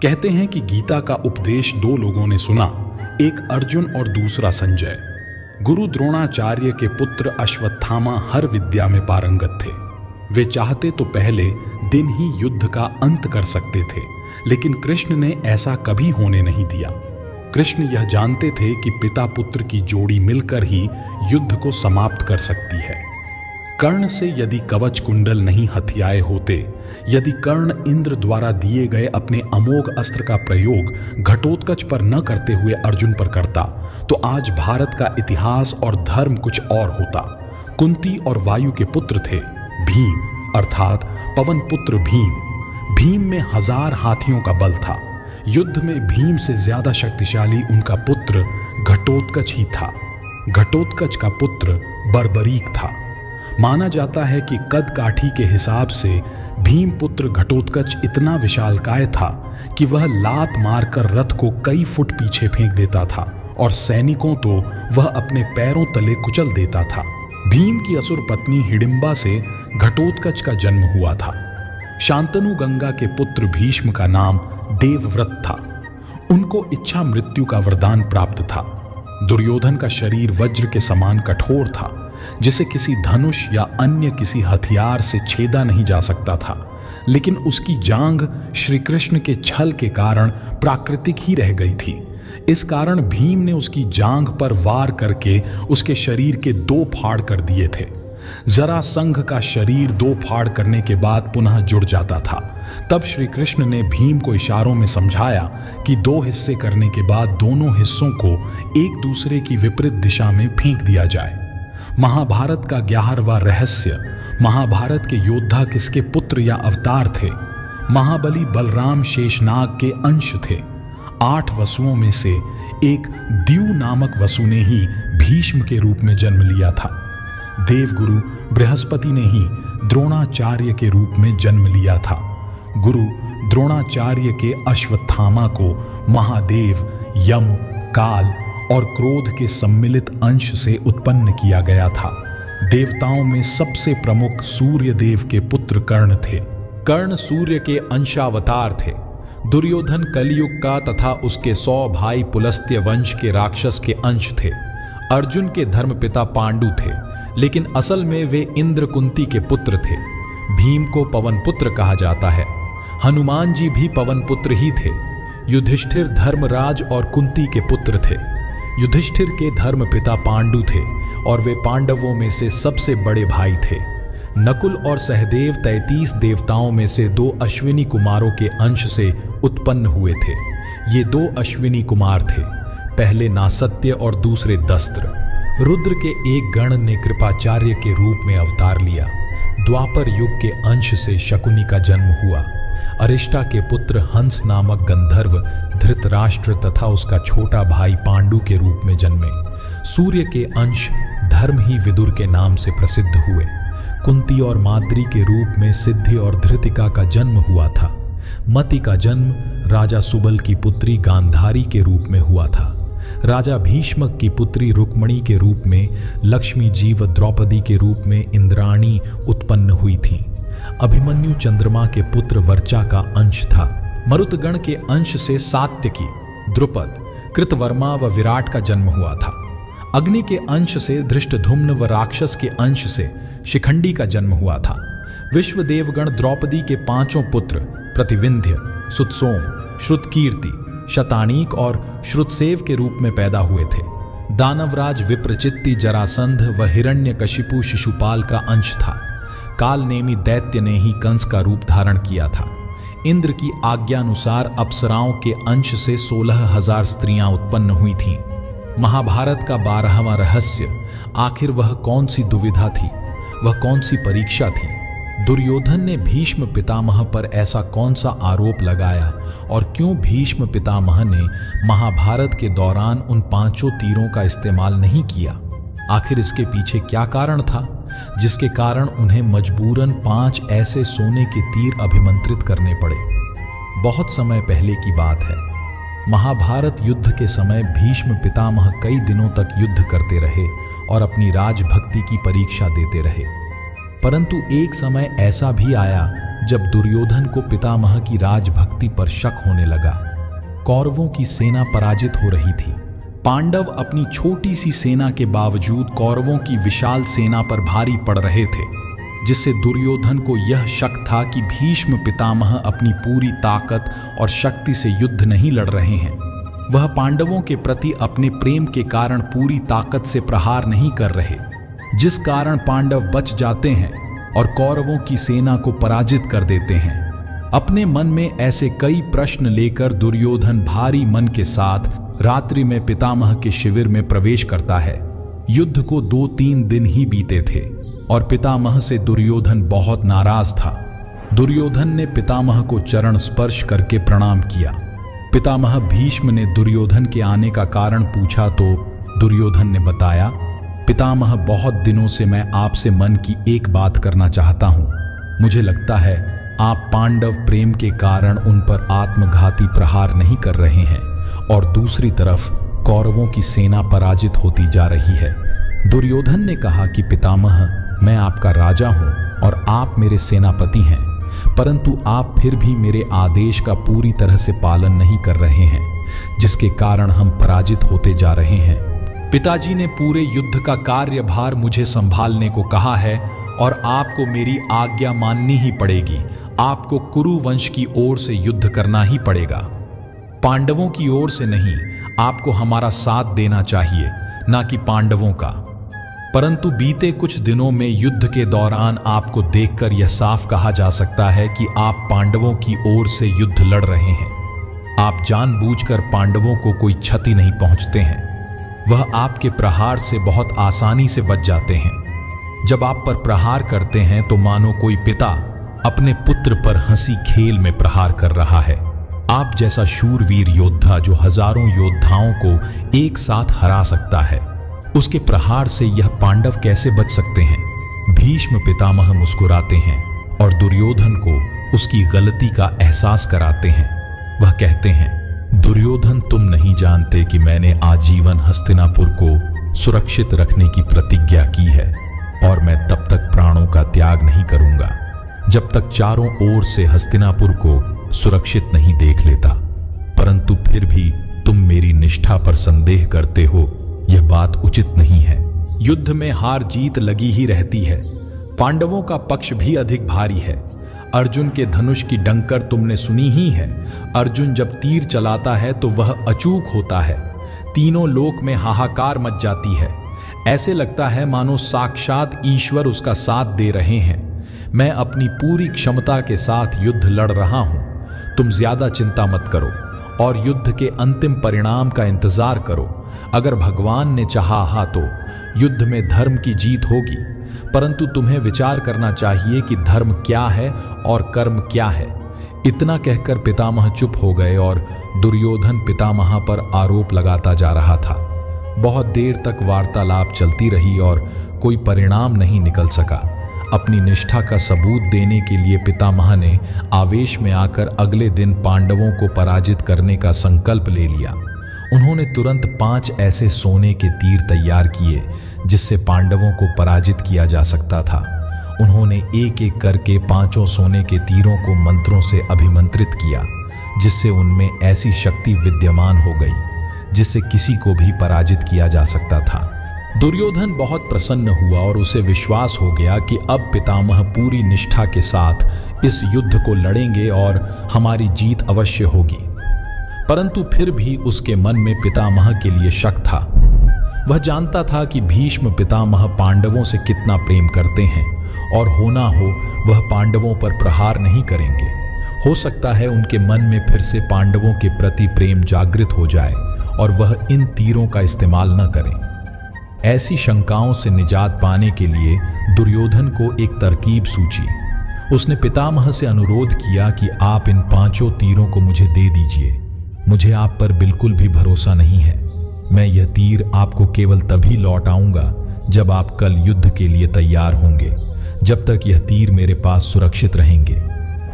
कहते हैं कि गीता का उपदेश 2 लोगों ने सुना, एक अर्जुन और दूसरा संजय। गुरु द्रोणाचार्य के पुत्र अश्वत्थामा हर विद्या में पारंगत थे। वे चाहते तो पहले दिन ही युद्ध का अंत कर सकते थे, लेकिन कृष्ण ने ऐसा कभी होने नहीं दिया। कृष्ण यह जानते थे कि पिता पुत्र की जोड़ी मिलकर ही युद्ध को समाप्त कर सकती है। कर्ण से यदि कवच कुंडल नहीं हथियाए होते, यदि कर्ण इंद्र द्वारा दिए गए अपने अमोघ अस्त्र का प्रयोग घटोत्कच पर न करते हुए अर्जुन पर करता तो आज भारत का इतिहास और धर्म कुछ और होता। कुंती और वायु के पुत्र थे भीम, अर्थात पवन पुत्र भीम। भीम में 1000 हाथियों का बल था। युद्ध में भीम से ज्यादा शक्तिशाली उनका पुत्र घटोत्कच ही था। घटोत्कच का पुत्र बर्बरीक था। माना जाता है कि कद काठी के हिसाब से भीम पुत्र घटोत्कच इतना विशालकाय था कि वह लात मारकर रथ को कई फुट पीछे फेंक देता था और सैनिकों तो वह अपने पैरों तले कुचल देता था। भीम की असुर पत्नी हिडिंबा से घटोत्कच का जन्म हुआ था। शांतनु गंगा के पुत्र भीष्म का नाम देवव्रत था। उनको इच्छा मृत्यु का वरदान प्राप्त था। दुर्योधन का शरीर वज्र के समान कठोर था, जिसे किसी धनुष या अन्य किसी हथियार से छेदा नहीं जा सकता था। लेकिन उसकी जांघ श्री कृष्ण के छल के कारण प्राकृतिक ही रह गई थी। इस कारण भीम ने उसकी जांघ पर वार करके उसके शरीर के 2 फाड़ कर दिए थे। जरासंघ का शरीर 2 फाड़ करने के बाद पुनः जुड़ जाता था। तब श्री कृष्ण ने भीम को इशारों में समझाया कि 2 हिस्से करने के बाद दोनों हिस्सों को एक दूसरे की विपरीत दिशा में फेंक दिया जाए। महाभारत का 11वां रहस्य, महाभारत के योद्धा किसके पुत्र या अवतार थे? महाबली बलराम शेषनाग के अंश थे। 8 वसुओं में से एक द्यू नामक वसु ने ही भीष्म के रूप में जन्म लिया था। देवगुरु बृहस्पति ने ही द्रोणाचार्य के रूप में जन्म लिया था। गुरु द्रोणाचार्य के अश्वत्थामा को महादेव, यम, काल और क्रोध के सम्मिलित अंश से उत्पन्न किया गया था। देवताओं में सबसे प्रमुख सूर्य देव के पुत्र कर्ण थे। कर्ण सूर्य के अंशावतार थे। दुर्योधन कलियुग का तथा उसके 100 भाई पुलस्त्य वंश के राक्षस के अंश थे। अर्जुन के धर्मपिता पांडु थे, लेकिन असल में वे इंद्र कुंती के पुत्र थे। भीम को पवन पुत्र कहा जाता है। हनुमान जी भी पवन पुत्र ही थे। युधिष्ठिर धर्मराज और कुंती के पुत्र थे। युधिष्ठिर के धर्मपिता पांडु थे और वे पांडवों में से सबसे बड़े भाई थे। नकुल और सहदेव 33 देवताओं में से 2 अश्विनी कुमारों के अंश से उत्पन्न हुए थे। ये 2 अश्विनी कुमार थे, पहले नासत्य और दूसरे दस्त्र। रुद्र के एक गण ने कृपाचार्य के रूप में अवतार लिया। द्वापर युग के अंश से शकुनी का जन्म हुआ। अरिष्टा के पुत्र हंस नामक गंधर्व धृतराष्ट्र तथा उसका छोटा भाई पांडु के रूप में जन्मे। सूर्य के अंश धर्म ही विदुर के नाम से प्रसिद्ध हुए। कुंती और माद्री के रूप में सिद्धि और धृतिका का जन्म हुआ था। मति का जन्म राजा सुबल की पुत्री गांधारी के रूप में हुआ था। राजा भीष्मक की पुत्री रुक्मणी के रूप में लक्ष्मी जी व द्रौपदी के रूप में इंद्राणी उत्पन्न हुई थीं। अभिमन्यु चंद्रमा के पुत्र वर्चा का अंश था। मरुतगण के अंश से सात्यकी, द्रुपद, कृतवर्मा व विराट का जन्म हुआ था। अग्नि के अंश से धृष्टधुम्न व राक्षस के अंश से शिखंडी का जन्म हुआ था। विश्वदेवगण द्रौपदी के 5 पुत्र प्रतिविंध्य, सुतसोम, श्रुतकीर्ति, शतानीक और श्रुतसेव के रूप में पैदा हुए थे। दानवराज विप्रचित्ति, जरासंध व हिरण्यकशिपु शिशुपाल का अंश था। कालनेमी दैत्य ने ही कंस का रूप धारण किया था। इंद्र की आज्ञानुसार अप्सराओं के अंश से 16,000 स्त्रियां उत्पन्न हुई थीं। महाभारत का 12वां रहस्य, आखिर वह कौन सी दुविधा थी, वह कौन सी परीक्षा थी? दुर्योधन ने भीष्म पितामह पर ऐसा कौन सा आरोप लगाया और क्यों भीष्म पितामह ने महाभारत के दौरान उन 5 तीरों का इस्तेमाल नहीं किया? आखिर इसके पीछे क्या कारण था जिसके कारण उन्हें मजबूरन 5 ऐसे सोने के तीर अभिमंत्रित करने पड़े? बहुत समय पहले की बात है। महाभारत युद्ध के समय भीष्म पितामह कई दिनों तक युद्ध करते रहे और अपनी राजभक्ति की परीक्षा देते रहे। परंतु एक समय ऐसा भी आया जब दुर्योधन को पितामह की राजभक्ति पर शक होने लगा। कौरवों की सेना पराजित हो रही थी। पांडव अपनी छोटी सी सेना के बावजूद कौरवों की विशाल सेना पर भारी पड़ रहे थे, जिससे दुर्योधन को यह शक था कि भीष्म पितामह अपनी पूरी ताकत और शक्ति से युद्ध नहीं लड़ रहे हैं। वह पांडवों के प्रति अपने प्रेम के कारण पूरी ताकत से प्रहार नहीं कर रहे, जिस कारण पांडव बच जाते हैं और कौरवों की सेना को पराजित कर देते हैं। अपने मन में ऐसे कई प्रश्न लेकर दुर्योधन भारी मन के साथ रात्रि में पितामह के शिविर में प्रवेश करता है। युद्ध को 2-3 दिन ही बीते थे और पितामह से दुर्योधन बहुत नाराज था। दुर्योधन ने पितामह को चरण स्पर्श करके प्रणाम किया। पितामह भीष्म ने दुर्योधन के आने का कारण पूछा तो दुर्योधन ने बताया, पितामह, बहुत दिनों से मैं आपसे मन की एक बात करना चाहता हूं। मुझे लगता है आप पांडव प्रेम के कारण उन पर आत्मघाती प्रहार नहीं कर रहे हैं और दूसरी तरफ कौरवों की सेना पराजित होती जा रही है। दुर्योधन ने कहा कि पितामह, मैं आपका राजा हूं और आप मेरे सेनापति हैं, परंतु आप फिर भी मेरे आदेश का पूरी तरह से पालन नहीं कर रहे हैं, जिसके कारण हम पराजित होते जा रहे हैं। पिताजी ने पूरे युद्ध का कार्यभार मुझे संभालने को कहा है और आपको मेरी आज्ञा माननी ही पड़ेगी। आपको कुरु वंश की ओर से युद्ध करना ही पड़ेगा, पांडवों की ओर से नहीं। आपको हमारा साथ देना चाहिए, ना कि पांडवों का। परंतु बीते कुछ दिनों में युद्ध के दौरान आपको देखकर यह साफ कहा जा सकता है कि आप पांडवों की ओर से युद्ध लड़ रहे हैं। आप जानबूझकर पांडवों को कोई क्षति नहीं पहुंचते हैं, वह आपके प्रहार से बहुत आसानी से बच जाते हैं। जब आप पर प्रहार करते हैं तो मानो कोई पिता अपने पुत्र पर हंसी खेल में प्रहार कर रहा है। आप जैसा शूरवीर योद्धा जो हजारों योद्धाओं को एक साथ हरा सकता है, उसके प्रहार से यह पांडव कैसे बच सकते हैं? भीष्म पितामह मुस्कुराते हैं और दुर्योधन को उसकी गलती का एहसास कराते हैं। वह कहते हैं, दुर्योधन, तुम नहीं जानते कि मैंने आजीवन हस्तिनापुर को सुरक्षित रखने की प्रतिज्ञा की है और मैं तब तक प्राणों का त्याग नहीं करूंगा जब तक चारों ओर से हस्तिनापुर को सुरक्षित नहीं देख लेता। परंतु फिर भी तुम मेरी निष्ठा पर संदेह करते हो, यह बात उचित नहीं है। युद्ध में हार जीत लगी ही रहती है। पांडवों का पक्ष भी अधिक भारी है। अर्जुन के धनुष की डंकर तुमने सुनी ही है। अर्जुन जब तीर चलाता है तो वह अचूक होता है। तीनों लोक में हाहाकार मच जाती है। ऐसे लगता है मानो साक्षात ईश्वर उसका साथ दे रहे हैं। मैं अपनी पूरी क्षमता के साथ युद्ध लड़ रहा हूं। तुम ज्यादा चिंता मत करो और युद्ध के अंतिम परिणाम का इंतजार करो। अगर भगवान ने चाहा तो युद्ध में धर्म की जीत होगी, परंतु तुम्हें विचार करना चाहिए कि धर्म क्या है और कर्म क्या है। इतना कहकर पितामह चुप हो गए और दुर्योधन पितामह पर आरोप लगाता जा रहा था। बहुत देर तक वार्तालाप चलती रही और कोई परिणाम नहीं निकल सका। अपनी निष्ठा का सबूत देने के लिए पितामह ने आवेश में आकर अगले दिन पांडवों को पराजित करने का संकल्प ले लिया। उन्होंने तुरंत 5 ऐसे सोने के तीर तैयार किए जिससे पांडवों को पराजित किया जा सकता था। उन्होंने एक एक करके 5 सोने के तीरों को मंत्रों से अभिमंत्रित किया, जिससे उनमें ऐसी शक्ति विद्यमान हो गई जिससे किसी को भी पराजित किया जा सकता था। दुर्योधन बहुत प्रसन्न हुआ और उसे विश्वास हो गया कि अब पितामह पूरी निष्ठा के साथ इस युद्ध को लड़ेंगे और हमारी जीत अवश्य होगी। परंतु फिर भी उसके मन में पितामह के लिए शक था। वह जानता था कि भीष्म पितामह पांडवों से कितना प्रेम करते हैं और होना हो वह पांडवों पर प्रहार नहीं करेंगे। हो सकता है उनके मन में फिर से पांडवों के प्रति प्रेम जागृत हो जाए और वह इन तीरों का इस्तेमाल न करें। ऐसी शंकाओं से निजात पाने के लिए दुर्योधन को एक तरकीब सूझी। उसने पितामह से अनुरोध किया कि आप इन 5 तीरों को मुझे दे दीजिए। मुझे आप पर बिल्कुल भी भरोसा नहीं है। मैं यह तीर आपको केवल तभी लौट आऊंगा जब आप कल युद्ध के लिए तैयार होंगे। जब तक यह तीर मेरे पास सुरक्षित रहेंगे।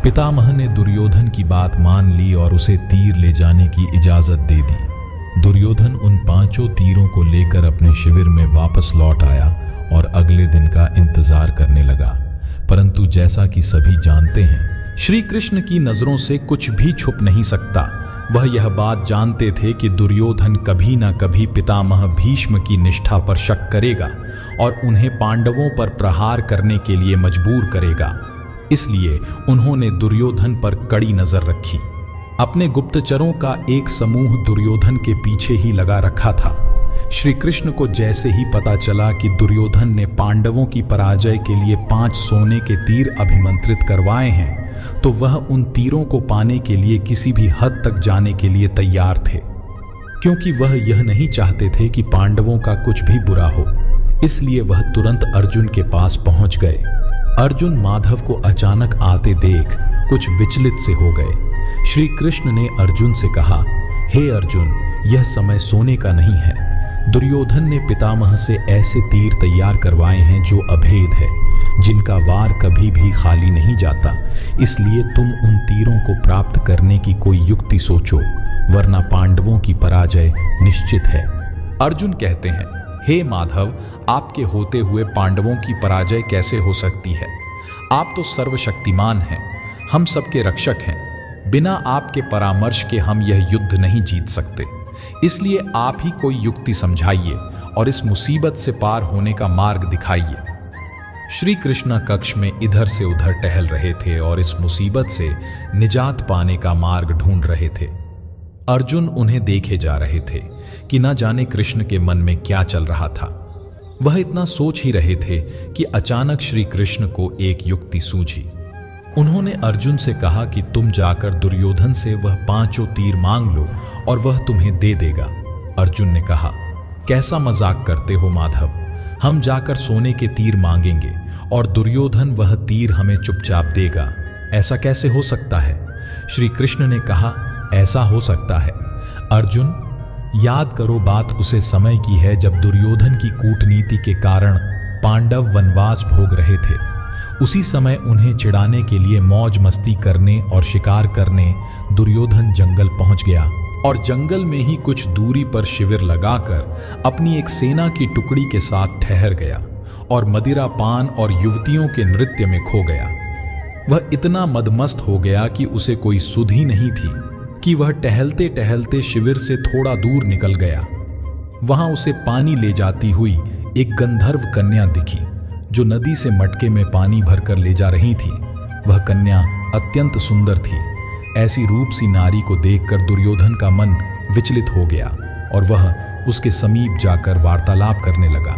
पितामह ने दुर्योधन की बात मान ली और उसे तीर ले जाने की इजाजत दे दी। दुर्योधन उन 5 तीरों को लेकर अपने शिविर में वापस लौट आया और अगले दिन का इंतजार करने लगा। परंतु जैसा कि सभी जानते हैं, श्री कृष्ण की नजरों से कुछ भी छुप नहीं सकता। वह यह बात जानते थे कि दुर्योधन कभी न कभी पितामह भीष्म की निष्ठा पर शक करेगा और उन्हें पांडवों पर प्रहार करने के लिए मजबूर करेगा। इसलिए उन्होंने दुर्योधन पर कड़ी नजर रखी। अपने गुप्तचरों का एक समूह दुर्योधन के पीछे ही लगा रखा था। श्री कृष्ण को जैसे ही पता चला कि दुर्योधन ने पांडवों की पराजय के लिए 5 सोने के तीर अभिमंत्रित करवाए हैं, तो वह उन तीरों को पाने के लिए किसी भी हद तक जाने के लिए तैयार थे, क्योंकि वह यह नहीं चाहते थे कि पांडवों का कुछ भी बुरा हो। इसलिए वह तुरंत अर्जुन के पास पहुंच गए। अर्जुन माधव को अचानक आते देख कुछ विचलित से हो गए। श्री कृष्ण ने अर्जुन से कहा, हे अर्जुन, यह समय सोने का नहीं है। दुर्योधन ने पितामह से ऐसे तीर तैयार करवाए हैं जो अभेद है, जिनका वार कभी भी खाली नहीं जाता। इसलिए तुम उन तीरों को प्राप्त करने की कोई युक्ति सोचो, वरना पांडवों की पराजय निश्चित है। अर्जुन कहते हैं, हे माधव, आपके होते हुए पांडवों की पराजय कैसे हो सकती है? आप तो सर्वशक्तिमान हैं, हम सबके रक्षक हैं। बिना आपके परामर्श के हम यह युद्ध नहीं जीत सकते। इसलिए आप ही कोई युक्ति समझाइए और इस मुसीबत से पार होने का मार्ग दिखाइए। श्री कृष्ण कक्ष में इधर से उधर टहल रहे थे और इस मुसीबत से निजात पाने का मार्ग ढूंढ रहे थे। अर्जुन उन्हें देखे जा रहे थे कि न जाने कृष्ण के मन में क्या चल रहा था। वह इतना सोच ही रहे थे कि अचानक श्री कृष्ण को एक युक्ति सूझी। उन्होंने अर्जुन से कहा कि तुम जाकर दुर्योधन से वह 5 तीर मांग लो और वह तुम्हें दे देगा। अर्जुन ने कहा, कैसा मजाक करते हो माधव? हम जाकर सोने के तीर मांगेंगे और दुर्योधन वह तीर हमें चुपचाप देगा। ऐसा कैसे हो सकता है? श्री कृष्ण ने कहा, ऐसा हो सकता है अर्जुन। याद करो, बात उसे समय की है जब दुर्योधन की कूटनीति के कारण पांडव वनवास भोग रहे थे। उसी समय उन्हें चिढ़ाने के लिए मौज मस्ती करने और शिकार करने दुर्योधन जंगल पहुंच गया और जंगल में ही कुछ दूरी पर शिविर लगाकर अपनी एक सेना की टुकड़ी के साथ ठहर गया और मदिरा पान और युवतियों के नृत्य में खो गया। वह इतना मदमस्त हो गया कि उसे कोई सुध ही नहीं थी कि वह टहलते टहलते शिविर से थोड़ा दूर निकल गया। वहां उसे पानी ले जाती हुई एक गंधर्व कन्या दिखी जो नदी से मटके में पानी भरकर ले जा रही थी। वह कन्या अत्यंत सुंदर थी। ऐसी रूप सी नारी को देखकर दुर्योधन का मन विचलित हो गया और वह उसके समीप जाकर वार्तालाप करने लगा।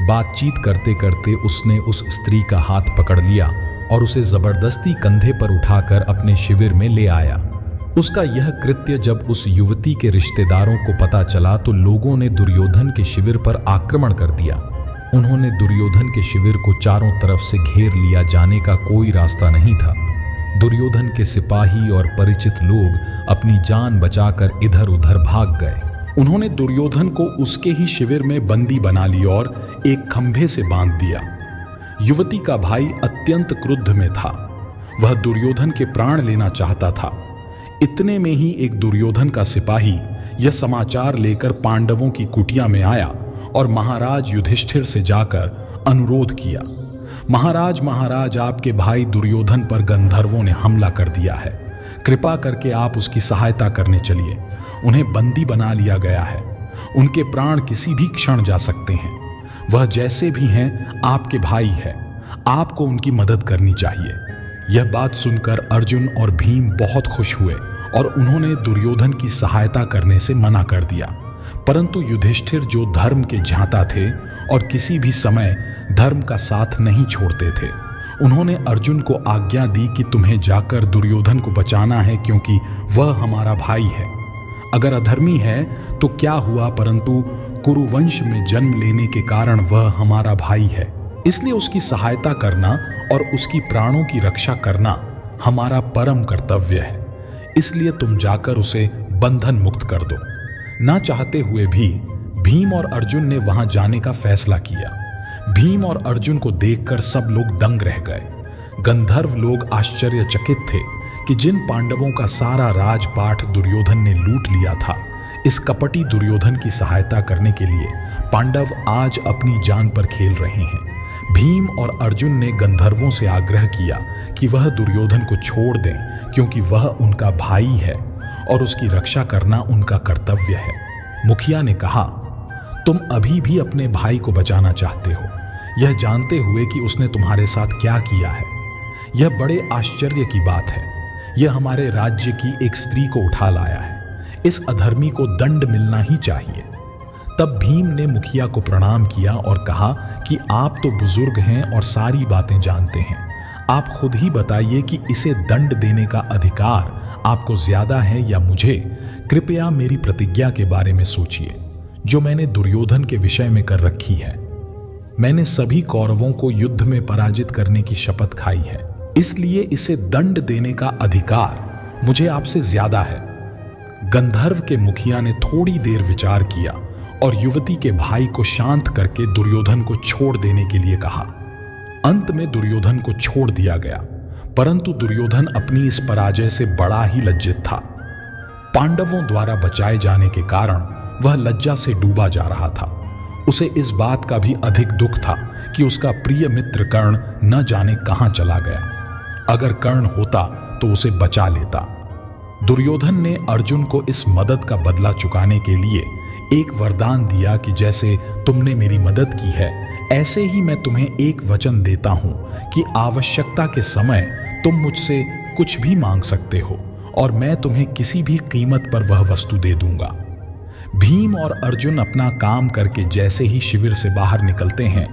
बातचीत करते करते उसने उस स्त्री का हाथ पकड़ लिया और उसे जबरदस्ती कंधे पर उठाकर अपने शिविर में ले आया। उसका यह कृत्य जब उस युवती के रिश्तेदारों को पता चला तो लोगों ने दुर्योधन के शिविर पर आक्रमण कर दिया। उन्होंने दुर्योधन के शिविर को चारों तरफ से घेर लिया, जाने का कोई रास्ता नहीं था। दुर्योधन के सिपाही और परिचित लोग अपनी जान बचाकर इधर उधर भाग गए। उन्होंने दुर्योधन को उसके ही शिविर में बंदी बना लिया और एक खंभे से बांध दिया। युवती का भाई अत्यंत क्रुद्ध में था। वह दुर्योधन के प्राण लेना चाहता था। इतने में ही एक दुर्योधन का सिपाही यह समाचार लेकर पांडवों की कुटिया में आया और महाराज युधिष्ठिर से जाकर अनुरोध किया, महाराज आपके भाई दुर्योधन पर गंधर्वों ने हमला कर दिया है। कृपा करके आप उसकी सहायता करने चलिए। उन्हें बंदी बना लिया गया है। उनके प्राण किसी भी क्षण जा सकते हैं। वह जैसे भी हैं आपके भाई है। आपको उनकी मदद करनी चाहिए। यह बात सुनकर अर्जुन और भीम बहुत खुश हुए और उन्होंने दुर्योधन की सहायता करने से मना कर दिया। परंतु युधिष्ठिर जो धर्म के झांता थे और किसी भी समय धर्म का साथ नहीं छोड़ते थे, उन्होंने अर्जुन को आज्ञा दी कि तुम्हें जाकर दुर्योधन को बचाना है, क्योंकि वह हमारा भाई है। अगर अधर्मी है तो क्या हुआ, परंतु कुरुवंश में जन्म लेने के कारण वह हमारा भाई है। इसलिए उसकी सहायता करना और उसकी प्राणों की रक्षा करना हमारा परम कर्तव्य है। इसलिए तुम जाकर उसे बंधन मुक्त कर दो। ना चाहते हुए भी भीम और अर्जुन ने वहां जाने का फैसला किया। भीम और अर्जुन को देखकर सब लोग दंग रह गए। गंधर्व लोग आश्चर्यचकित थे कि जिन पांडवों का सारा राजपाट दुर्योधन ने लूट लिया था, इस कपटी दुर्योधन की सहायता करने के लिए पांडव आज अपनी जान पर खेल रहे हैं। भीम और अर्जुन ने गंधर्वों से आग्रह किया कि वह दुर्योधन को छोड़ दें, क्योंकि वह उनका भाई है और उसकी रक्षा करना उनका कर्तव्य है। मुखिया ने कहा, तुम अभी भी अपने भाई को बचाना चाहते हो, यह जानते हुए कि उसने तुम्हारे साथ क्या किया है। यह बड़े आश्चर्य की बात है। यह हमारे राज्य की एक स्त्री को उठा लाया है। इस अधर्मी को दंड मिलना ही चाहिए। तब भीम ने मुखिया को प्रणाम किया और कहा कि आप तो बुजुर्ग हैं और सारी बातें जानते हैं। आप खुद ही बताइए कि इसे दंड देने का अधिकार आपको ज्यादा है या मुझे। कृपया मेरी प्रतिज्ञा के बारे में सोचिए, जो मैंने दुर्योधन के विषय में कर रखी है। मैंने सभी कौरवों को युद्ध में पराजित करने की शपथ खाई है, इसलिए इसे दंड देने का अधिकार मुझे आपसे ज्यादा है। गंधर्व के मुखिया ने थोड़ी देर विचार किया और युवती के भाई को शांत करके दुर्योधन को छोड़ देने के लिए कहा। अंत में दुर्योधन को छोड़ दिया गया, परंतु दुर्योधन अपनी इस पराजय से बड़ा ही लज्जित था। पांडवों द्वारा बचाए जाने के कारण वह लज्जा से डूबा जा रहा था। उसे इस बात का भी अधिक दुख था कि उसका प्रिय मित्र कर्ण न जाने कहां चला गया। अगर कर्ण होता तो उसे बचा लेता। दुर्योधन ने अर्जुन को इस मदद का बदला चुकाने के लिए एक वरदान दिया कि जैसे तुमने मेरी मदद की है, ऐसे ही मैं तुम्हें एक वचन देता हूं कि आवश्यकता के समय तुम मुझसे कुछ भी मांग सकते हो और मैं तुम्हें किसी भी कीमत पर वह वस्तु दे दूंगा। भीम और अर्जुन अपना काम करके जैसे ही शिविर से बाहर निकलते हैं,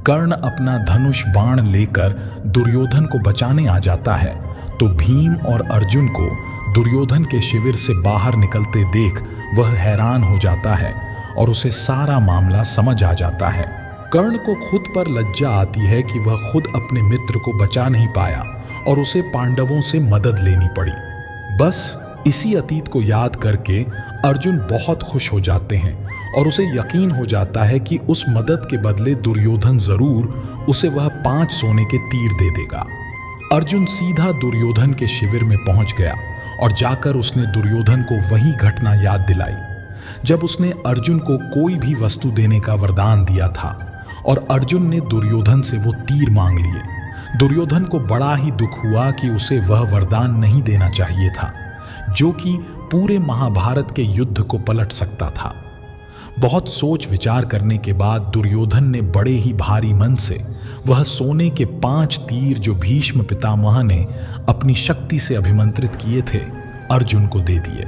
कर्ण अपना धनुष बाण लेकर दुर्योधन को बचाने आ जाता है, तो भीम और अर्जुन को दुर्योधन के शिविर से बाहर निकलते देख वह हैरान हो जाता है और उसे सारा मामला समझ आ जाता है। कर्ण को खुद पर लज्जा आती है कि वह खुद अपने मित्र को बचा नहीं पाया और उसे पांडवों से मदद लेनी पड़ी। बस इसी अतीत को याद करके अर्जुन बहुत खुश हो जाते हैं और उसे यकीन हो जाता है कि उस मदद के बदले दुर्योधन जरूर उसे वह 5 सोने के तीर दे देगा। अर्जुन सीधा दुर्योधन के शिविर में पहुंच गया और जाकर उसने दुर्योधन को वही घटना याद दिलाई जब उसने अर्जुन को कोई भी वस्तु देने का वरदान दिया था और अर्जुन ने दुर्योधन से वो तीर मांग लिए। दुर्योधन को बड़ा ही दुख हुआ कि उसे वह वरदान नहीं देना चाहिए था, जो कि पूरे महाभारत के युद्ध को पलट सकता था। बहुत सोच विचार करने के बाद दुर्योधन ने बड़े ही भारी मन से वह सोने के 5 तीर जो भीष्म पितामह ने अपनी शक्ति से अभिमंत्रित किए थे, अर्जुन को दे दिए।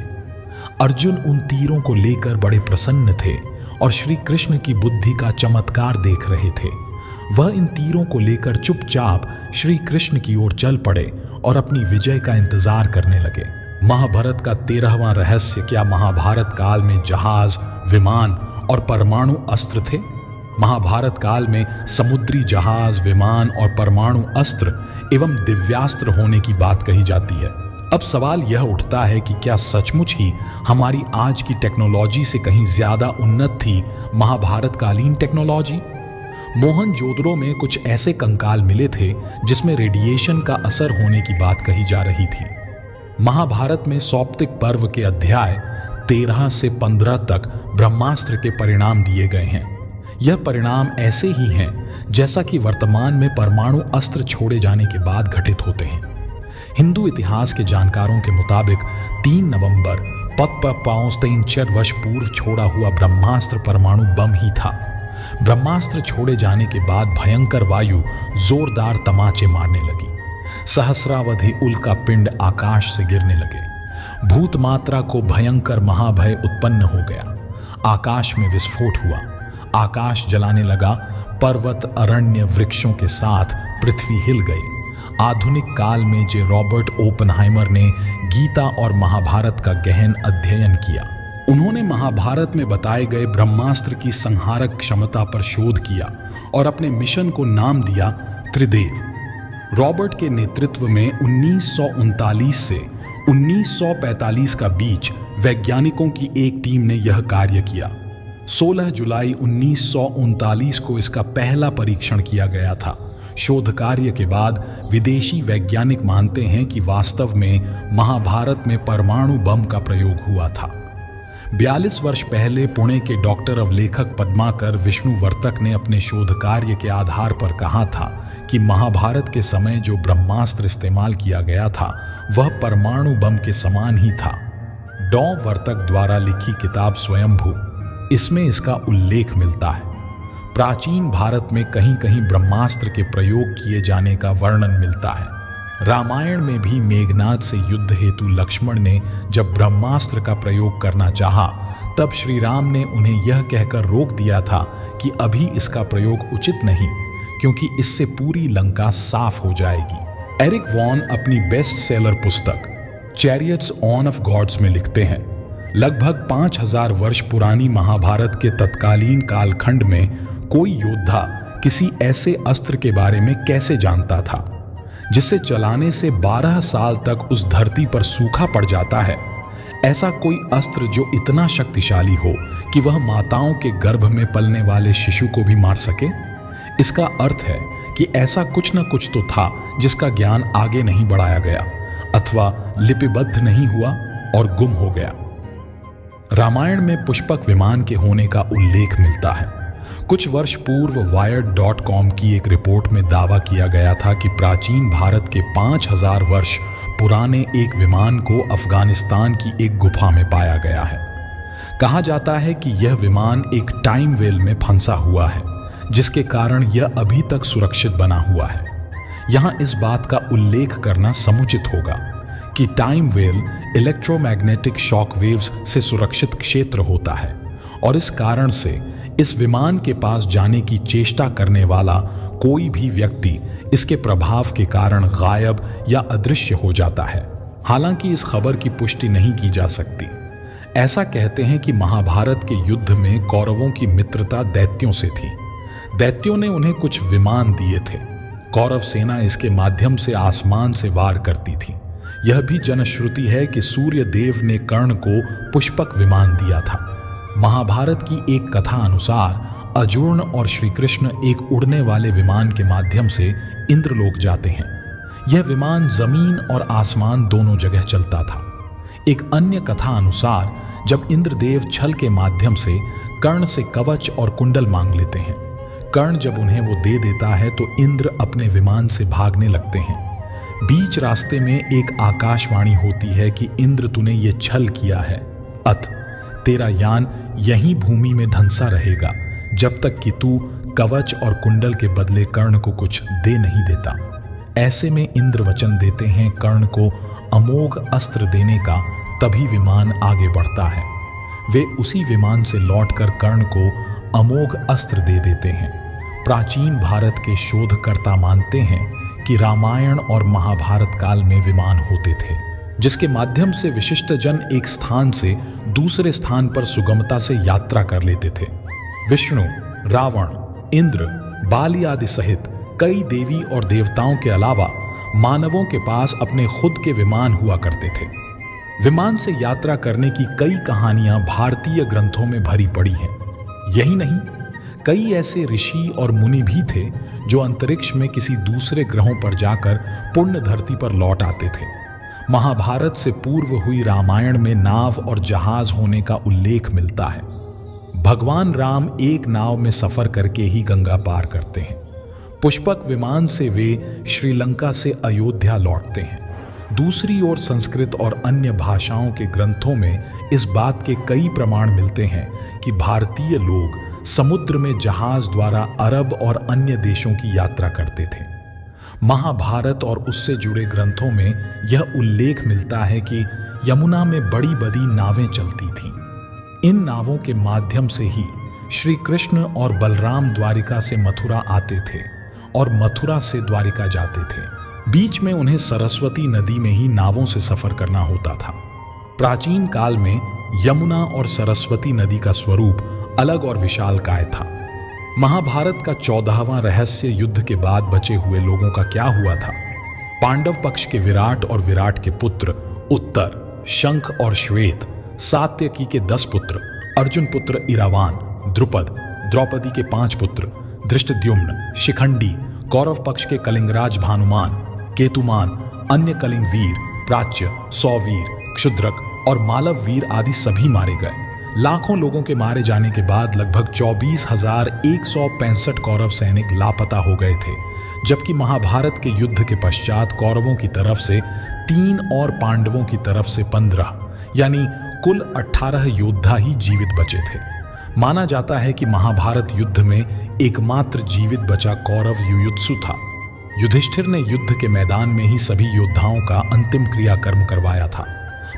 अर्जुन उन तीरों को लेकर बड़े प्रसन्न थे और श्री कृष्ण की बुद्धि का चमत्कार देख रहे थे। वह इन तीरों को लेकर चुपचाप श्री कृष्ण की ओर चल पड़े और अपनी विजय का इंतजार करने लगे। महाभारत का 13वां रहस्य, क्या महाभारत काल में जहाज, विमान और परमाणु अस्त्र थे? महाभारत काल में समुद्री जहाज, विमान और परमाणु अस्त्र एवं दिव्यास्त्र होने की बात कही जाती है। अब सवाल यह उठता है कि क्या सचमुच ही हमारी आज की टेक्नोलॉजी से कहीं ज्यादा उन्नत थी महाभारत कालीन टेक्नोलॉजी? मोहनजोदड़ो में कुछ ऐसे कंकाल मिले थे जिसमें रेडिएशन का असर होने की बात कही जा रही थी। महाभारत में सौप्तिक पर्व के अध्याय 13 से 15 तक ब्रह्मास्त्र के परिणाम दिए गए हैं। यह परिणाम ऐसे ही हैं जैसा कि वर्तमान में परमाणु अस्त्र छोड़े जाने के बाद घटित होते हैं। हिंदू इतिहास के जानकारों के मुताबिक 3 नवंबर 1553 वर्ष पूर्व छोड़ा हुआ ब्रह्मास्त्र परमाणु बम ही था। ब्रह्मास्त्र छोड़े जाने के बाद भयंकर वायु जोरदार तमाचे मारने लगी। सहस्रावधि उल्का पिंड आकाश से गिरने लगे। भूत मात्रा को भयंकर महाभय उत्पन्न हो गया। आकाश में विस्फोट हुआ। आकाश जलाने लगा। पर्वत, अरण्य, वृक्षों के साथ पृथ्वी हिल गई। आधुनिक काल में जे रॉबर्ट ओपनहाइमर ने गीता और महाभारत का गहन अध्ययन किया। उन्होंने महाभारत में बताए गए ब्रह्मास्त्र की संहारक क्षमता पर शोध किया और अपने मिशन को नाम दिया त्रिदेव। रॉबर्ट के नेतृत्व में 1939 से 1945 का बीच वैज्ञानिकों की एक टीम ने यह कार्य किया। 16 जुलाई 1939 को इसका पहला परीक्षण किया गया था। शोध कार्य के बाद विदेशी वैज्ञानिक मानते हैं कि वास्तव में महाभारत में परमाणु बम का प्रयोग हुआ था। 42 वर्ष पहले पुणे के डॉक्टर अवलेखक पद्माकर विष्णुवर्तक ने अपने शोध कार्य के आधार पर कहा था कि महाभारत के समय जो ब्रह्मास्त्र इस्तेमाल किया गया था वह परमाणु बम के समान ही था। डॉ वर्तक द्वारा लिखी किताब स्वयंभू, इसमें इसका उल्लेख मिलता है। प्राचीन भारत में कहीं कहीं ब्रह्मास्त्र के प्रयोग किए जाने का वर्णन मिलता है। रामायण में भी मेघनाद से युद्ध हेतु लक्ष्मण ने जब ब्रह्मास्त्र का प्रयोग करना चाहा, तब श्री राम ने उन्हें यह कहकर रोक दिया था कि अभी इसका प्रयोग उचित नहीं, क्योंकि इससे पूरी लंका साफ हो जाएगी। एरिक वॉन अपनी बेस्ट सेलर पुस्तक चैरियट्स ऑन ऑफ गॉड्स में लिखते हैं, लगभग 5000 वर्ष पुरानी महाभारत के तत्कालीन कालखंड में कोई योद्धा किसी ऐसे अस्त्र के बारे में कैसे जानता था जिसे चलाने से 12 साल तक उस धरती पर सूखा पड़ जाता है। ऐसा कोई अस्त्र जो इतना शक्तिशाली हो कि वह माताओं के गर्भ में पलने वाले शिशु को भी मार सके। इसका अर्थ है कि ऐसा कुछ न कुछ तो था जिसका ज्ञान आगे नहीं बढ़ाया गया अथवा लिपिबद्ध नहीं हुआ और गुम हो गया। रामायण में पुष्पक विमान के होने का उल्लेख मिलता है। कुछ वर्ष पूर्व wired.com की एक रिपोर्ट में दावा किया गया था कि प्राचीन भारत के 5000 वर्ष पुराने एक विमान को अफगानिस्तान की एक गुफा में पाया गया है। कहा जाता है कि यह विमान एक टाइम वेल में फंसा हुआ है, जिसके कारण यह अभी तक सुरक्षित बना हुआ है। यहाँ इस बात का उल्लेख करना समुचित होगा कि time well electromagnetic shock waves से सुरक्षित क्षेत्र होता है और इस कारण से इस विमान के पास जाने की चेष्टा करने वाला कोई भी व्यक्ति इसके प्रभाव के कारण गायब या अदृश्य हो जाता है। हालांकि इस खबर की पुष्टि नहीं की जा सकती। ऐसा कहते हैं कि महाभारत के युद्ध में कौरवों की मित्रता दैत्यों से थी। दैत्यों ने उन्हें कुछ विमान दिए थे। कौरव सेना इसके माध्यम से आसमान से वार करती थी। यह भी जनश्रुति है कि सूर्य देव ने कर्ण को पुष्पक विमान दिया था। महाभारत की एक कथा अनुसार अर्जुन और श्री कृष्ण एक उड़ने वाले विमान के माध्यम से इंद्रलोक जाते हैं। यह विमान जमीन और आसमान दोनों जगह चलता था। एक अन्य कथा अनुसार जब इंद्रदेव छल के माध्यम से कर्ण से कवच और कुंडल मांग लेते हैं, कर्ण जब उन्हें वो दे देता है तो इंद्र अपने विमान से भागने लगते हैं। बीच रास्ते में एक आकाशवाणी होती है कि इंद्र तूने ये छल किया है, अत तेरा यान यहीं भूमि में धंसा रहेगा जब तक कि तू कवच और कुंडल के बदले कर्ण को कुछ दे नहीं देता। ऐसे में इंद्र वचन देते हैं कर्ण को अमोघ अस्त्र देने का, तभी विमान आगे बढ़ता है। वे उसी विमान से लौटकर कर्ण को अमोघ अस्त्र दे देते हैं। प्राचीन भारत के शोधकर्ता मानते हैं कि रामायण और महाभारत काल में विमान होते थे। जिसके माध्यम से विशिष्ट जन एक स्थान से दूसरे स्थान पर सुगमता से यात्रा कर लेते थे। विष्णु, रावण, इंद्र, बाली आदि सहित कई देवी और देवताओं के अलावा मानवों के पास अपने खुद के विमान हुआ करते थे। विमान से यात्रा करने की कई कहानियां भारतीय ग्रंथों में भरी पड़ी हैं। यही नहीं, कई ऐसे ऋषि और मुनि भी थे जो अंतरिक्ष में किसी दूसरे ग्रहों पर जाकर पुण्य धरती पर लौट आते थे। महाभारत से पूर्व हुई रामायण में नाव और जहाज होने का उल्लेख मिलता है। भगवान राम एक नाव में सफर करके ही गंगा पार करते हैं। पुष्पक विमान से वे श्रीलंका से अयोध्या लौटते हैं। दूसरी ओर संस्कृत और अन्य भाषाओं के ग्रंथों में इस बात के कई प्रमाण मिलते हैं कि भारतीय लोग समुद्र में जहाज द्वारा अरब और अन्य देशों की यात्रा करते थे। महाभारत और उससे जुड़े ग्रंथों में यह उल्लेख मिलता है कि यमुना में बड़ी बड़ी नावें चलती थीं। इन नावों के माध्यम से ही श्री कृष्ण और बलराम द्वारिका से मथुरा आते थे और मथुरा से द्वारिका जाते थे। बीच में उन्हें सरस्वती नदी में ही नावों से सफर करना होता था। प्राचीन काल में यमुना और सरस्वती नदी का स्वरूप अलग और विशालकाय था। महाभारत का 14वां रहस्य युद्ध के बाद बचे हुए लोगों का क्या हुआ था? पांडव पक्ष के विराट और विराट के पुत्र उत्तर, शंख और श्वेत, सात्यकी के 10 पुत्र, अर्जुन पुत्र इरावान, द्रुपद, द्रौपदी के 5 पुत्र, धृष्टद्युम्न, शिखंडी, कौरव पक्ष के कलिंगराज भानुमान, केतुमान, अन्य कलिंग वीर, प्राच्य, सौवीर, क्षुद्रक और मालव वीर आदि सभी मारे गए। लाखों लोगों के मारे जाने के बाद लगभग 24,165 कौरव सैनिक लापता हो गए थे, जबकि महाभारत के युद्ध के पश्चात कौरवों की तरफ से 3 और पांडवों की तरफ से 15 यानी कुल 18 योद्धा ही जीवित बचे थे। माना जाता है कि महाभारत युद्ध में एकमात्र जीवित बचा कौरव युयुत्सु था। युधिष्ठिर ने युद्ध के मैदान में ही सभी योद्धाओं का अंतिम क्रियाकर्म करवाया था।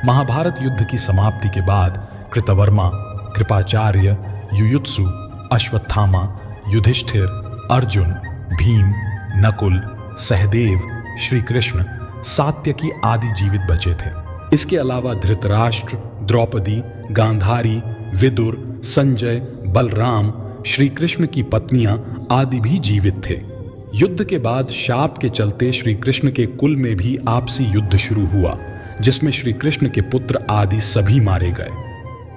महाभारत युद्ध की समाप्ति के बाद कृतवर्मा, कृपाचार्य, युयुत्सु, अश्वत्थामा, युधिष्ठिर, अर्जुन, भीम, नकुल, सहदेव, श्री कृष्ण, सात्यकी आदि जीवित बचे थे। इसके अलावा धृतराष्ट्र, द्रौपदी, गांधारी, विदुर, संजय, बलराम, श्री कृष्ण की पत्नियां आदि भी जीवित थे। युद्ध के बाद शाप के चलते श्री कृष्ण के कुल में भी आपसी युद्ध शुरू हुआ, जिसमें श्री कृष्ण के पुत्र आदि सभी मारे गए।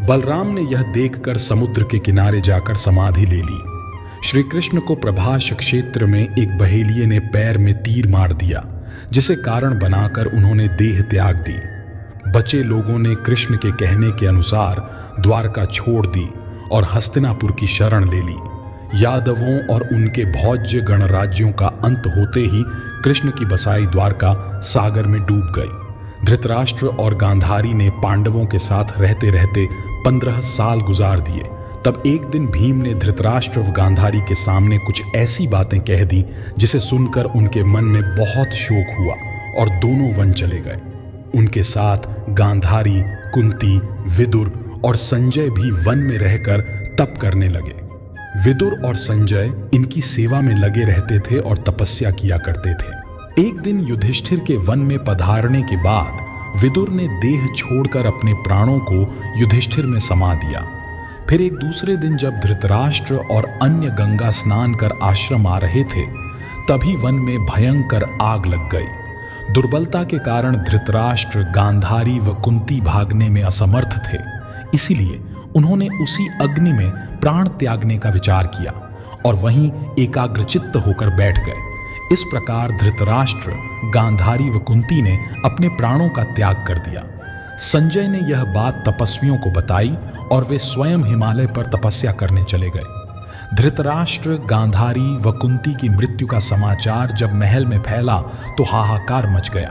बलराम ने यह देखकर समुद्र के किनारे जाकर समाधि ले ली। श्री कृष्ण को प्रभास क्षेत्र में एक बहेलिये ने पैर में तीर मार दिया, जिसे कारण बनाकर उन्होंने देह त्याग दी। बचे लोगों ने कृष्ण के कहने के अनुसार द्वारका छोड़ दी और हस्तिनापुर की शरण ले ली। यादवों और उनके भोज्य गणराज्यों का अंत होते ही कृष्ण की बसाई द्वारका सागर में डूब गई। धृतराष्ट्र और गांधारी ने पांडवों के साथ रहते रहते 15 साल गुजार दिए। तब एक दिन भीम ने धृतराष्ट्र व गांधारी के सामने कुछ ऐसी बातें कह दी जिसे सुनकर उनके मन में बहुत शोक हुआ और दोनों वन चले गए। उनके साथ गांधारी, कुंती, विदुर और संजय भी वन में रहकर तप करने लगे। विदुर और संजय इनकी सेवा में लगे रहते थे और तपस्या किया करते थे। एक दिन युधिष्ठिर के वन में पधारने के बाद विदुर ने देह छोड़कर अपने प्राणों को युधिष्ठिर में समा दिया। फिर एक दूसरे दिन जब धृतराष्ट्र और अन्य गंगा स्नान कर आश्रम आ रहे थे, तभी वन में भयंकर आग लग गई। दुर्बलता के कारण धृतराष्ट्र, गांधारी व कुंती भागने में असमर्थ थे, इसीलिए उन्होंने उसी अग्नि में प्राण त्यागने का विचार किया और वहीं एकाग्रचित्त होकर बैठ गए। इस प्रकार धृतराष्ट्र, गांधारी व कुंती ने अपने प्राणों का त्याग कर दिया। संजय ने यह बात तपस्वियों को बताई और वे स्वयं हिमालय पर तपस्या करने चले गए। धृतराष्ट्र, गांधारी व कुंती की मृत्यु का समाचार जब महल में फैला तो हाहाकार मच गया।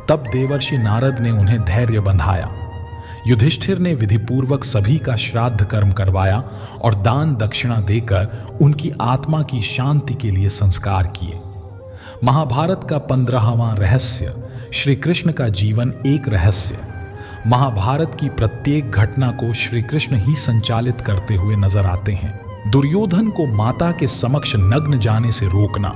तब देवर्षि नारद ने उन्हें धैर्य बंधाया। युधिष्ठिर ने विधिपूर्वक सभी का श्राद्ध कर्म करवाया और दान दक्षिणा देकर उनकी आत्मा की शांति के लिए संस्कार किए। महाभारत का 15वां रहस्य, श्री कृष्ण का जीवन एक रहस्य। महाभारत की प्रत्येक घटना को श्री कृष्ण ही संचालित करते हुए नजर आते हैं। दुर्योधन को माता के समक्ष नग्न जाने से रोकना,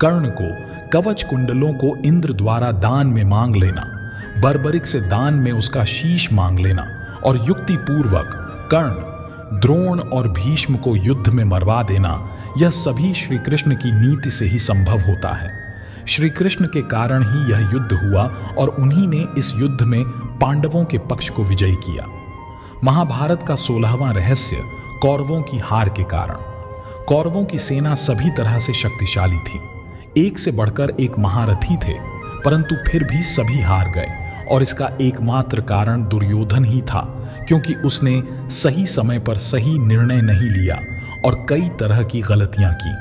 कर्ण को कवच कुंडलों को इंद्र द्वारा दान में मांग लेना, बर्बरिक से दान में उसका शीश मांग लेना और युक्ति पूर्वक कर्ण, द्रोण और भीष्म को युद्ध में मरवा देना, यह सभी श्री कृष्ण की नीति से ही संभव होता है। श्री कृष्ण के कारण ही यह युद्ध हुआ और उन्हीं ने इस युद्ध में पांडवों के पक्ष को विजयी किया। महाभारत का 16वां रहस्य कौरवों की हार के कारण। कौरवों की सेना सभी तरह से शक्तिशाली थी, एक से बढ़कर एक महारथी थे, परंतु फिर भी सभी हार गए और इसका एकमात्र कारण दुर्योधन ही था, क्योंकि उसने सही समय पर सही निर्णय नहीं लिया और कई तरह की गलतियां की।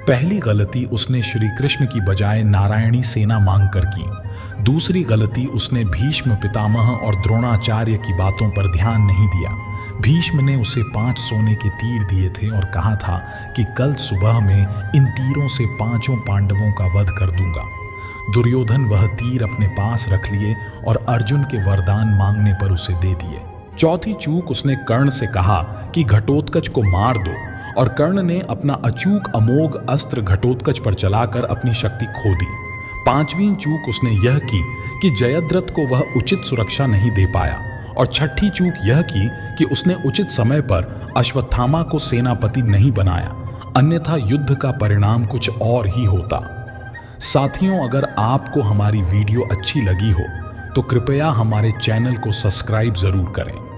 पहली गलती उसने श्री कृष्ण की बजाय नारायणी सेना मांगकर की। दूसरी गलती उसने भीष्म पितामह और द्रोणाचार्य की बातों पर ध्यान नहीं दिया। भीष्म ने उसे 5 सोने के तीर दिए थे और कहा था कि कल सुबह में इन तीरों से 5 पांडवों का वध कर दूंगा। दुर्योधन वह तीर अपने पास रख लिए और अर्जुन के वरदान मांगने पर उसे दे दिए। चौथी चूक उसने कर्ण से कहा कि घटोत्कच को मार दो, और कर्ण ने अपना अचूक अमोघ अस्त्र घटोत्कच पर चलाकर अपनी शक्ति खो दी। 5वीं चूक उसने यह की कि जयद्रथ को वह उचित सुरक्षा नहीं दे पाया, और 6ठी चूक यह की कि उसने उचित समय पर अश्वत्थामा को सेनापति नहीं बनाया, अन्यथा युद्ध का परिणाम कुछ और ही होता। साथियों, अगर आपको हमारी वीडियो अच्छी लगी हो तो कृपया हमारे चैनल को सब्सक्राइब जरूर करें।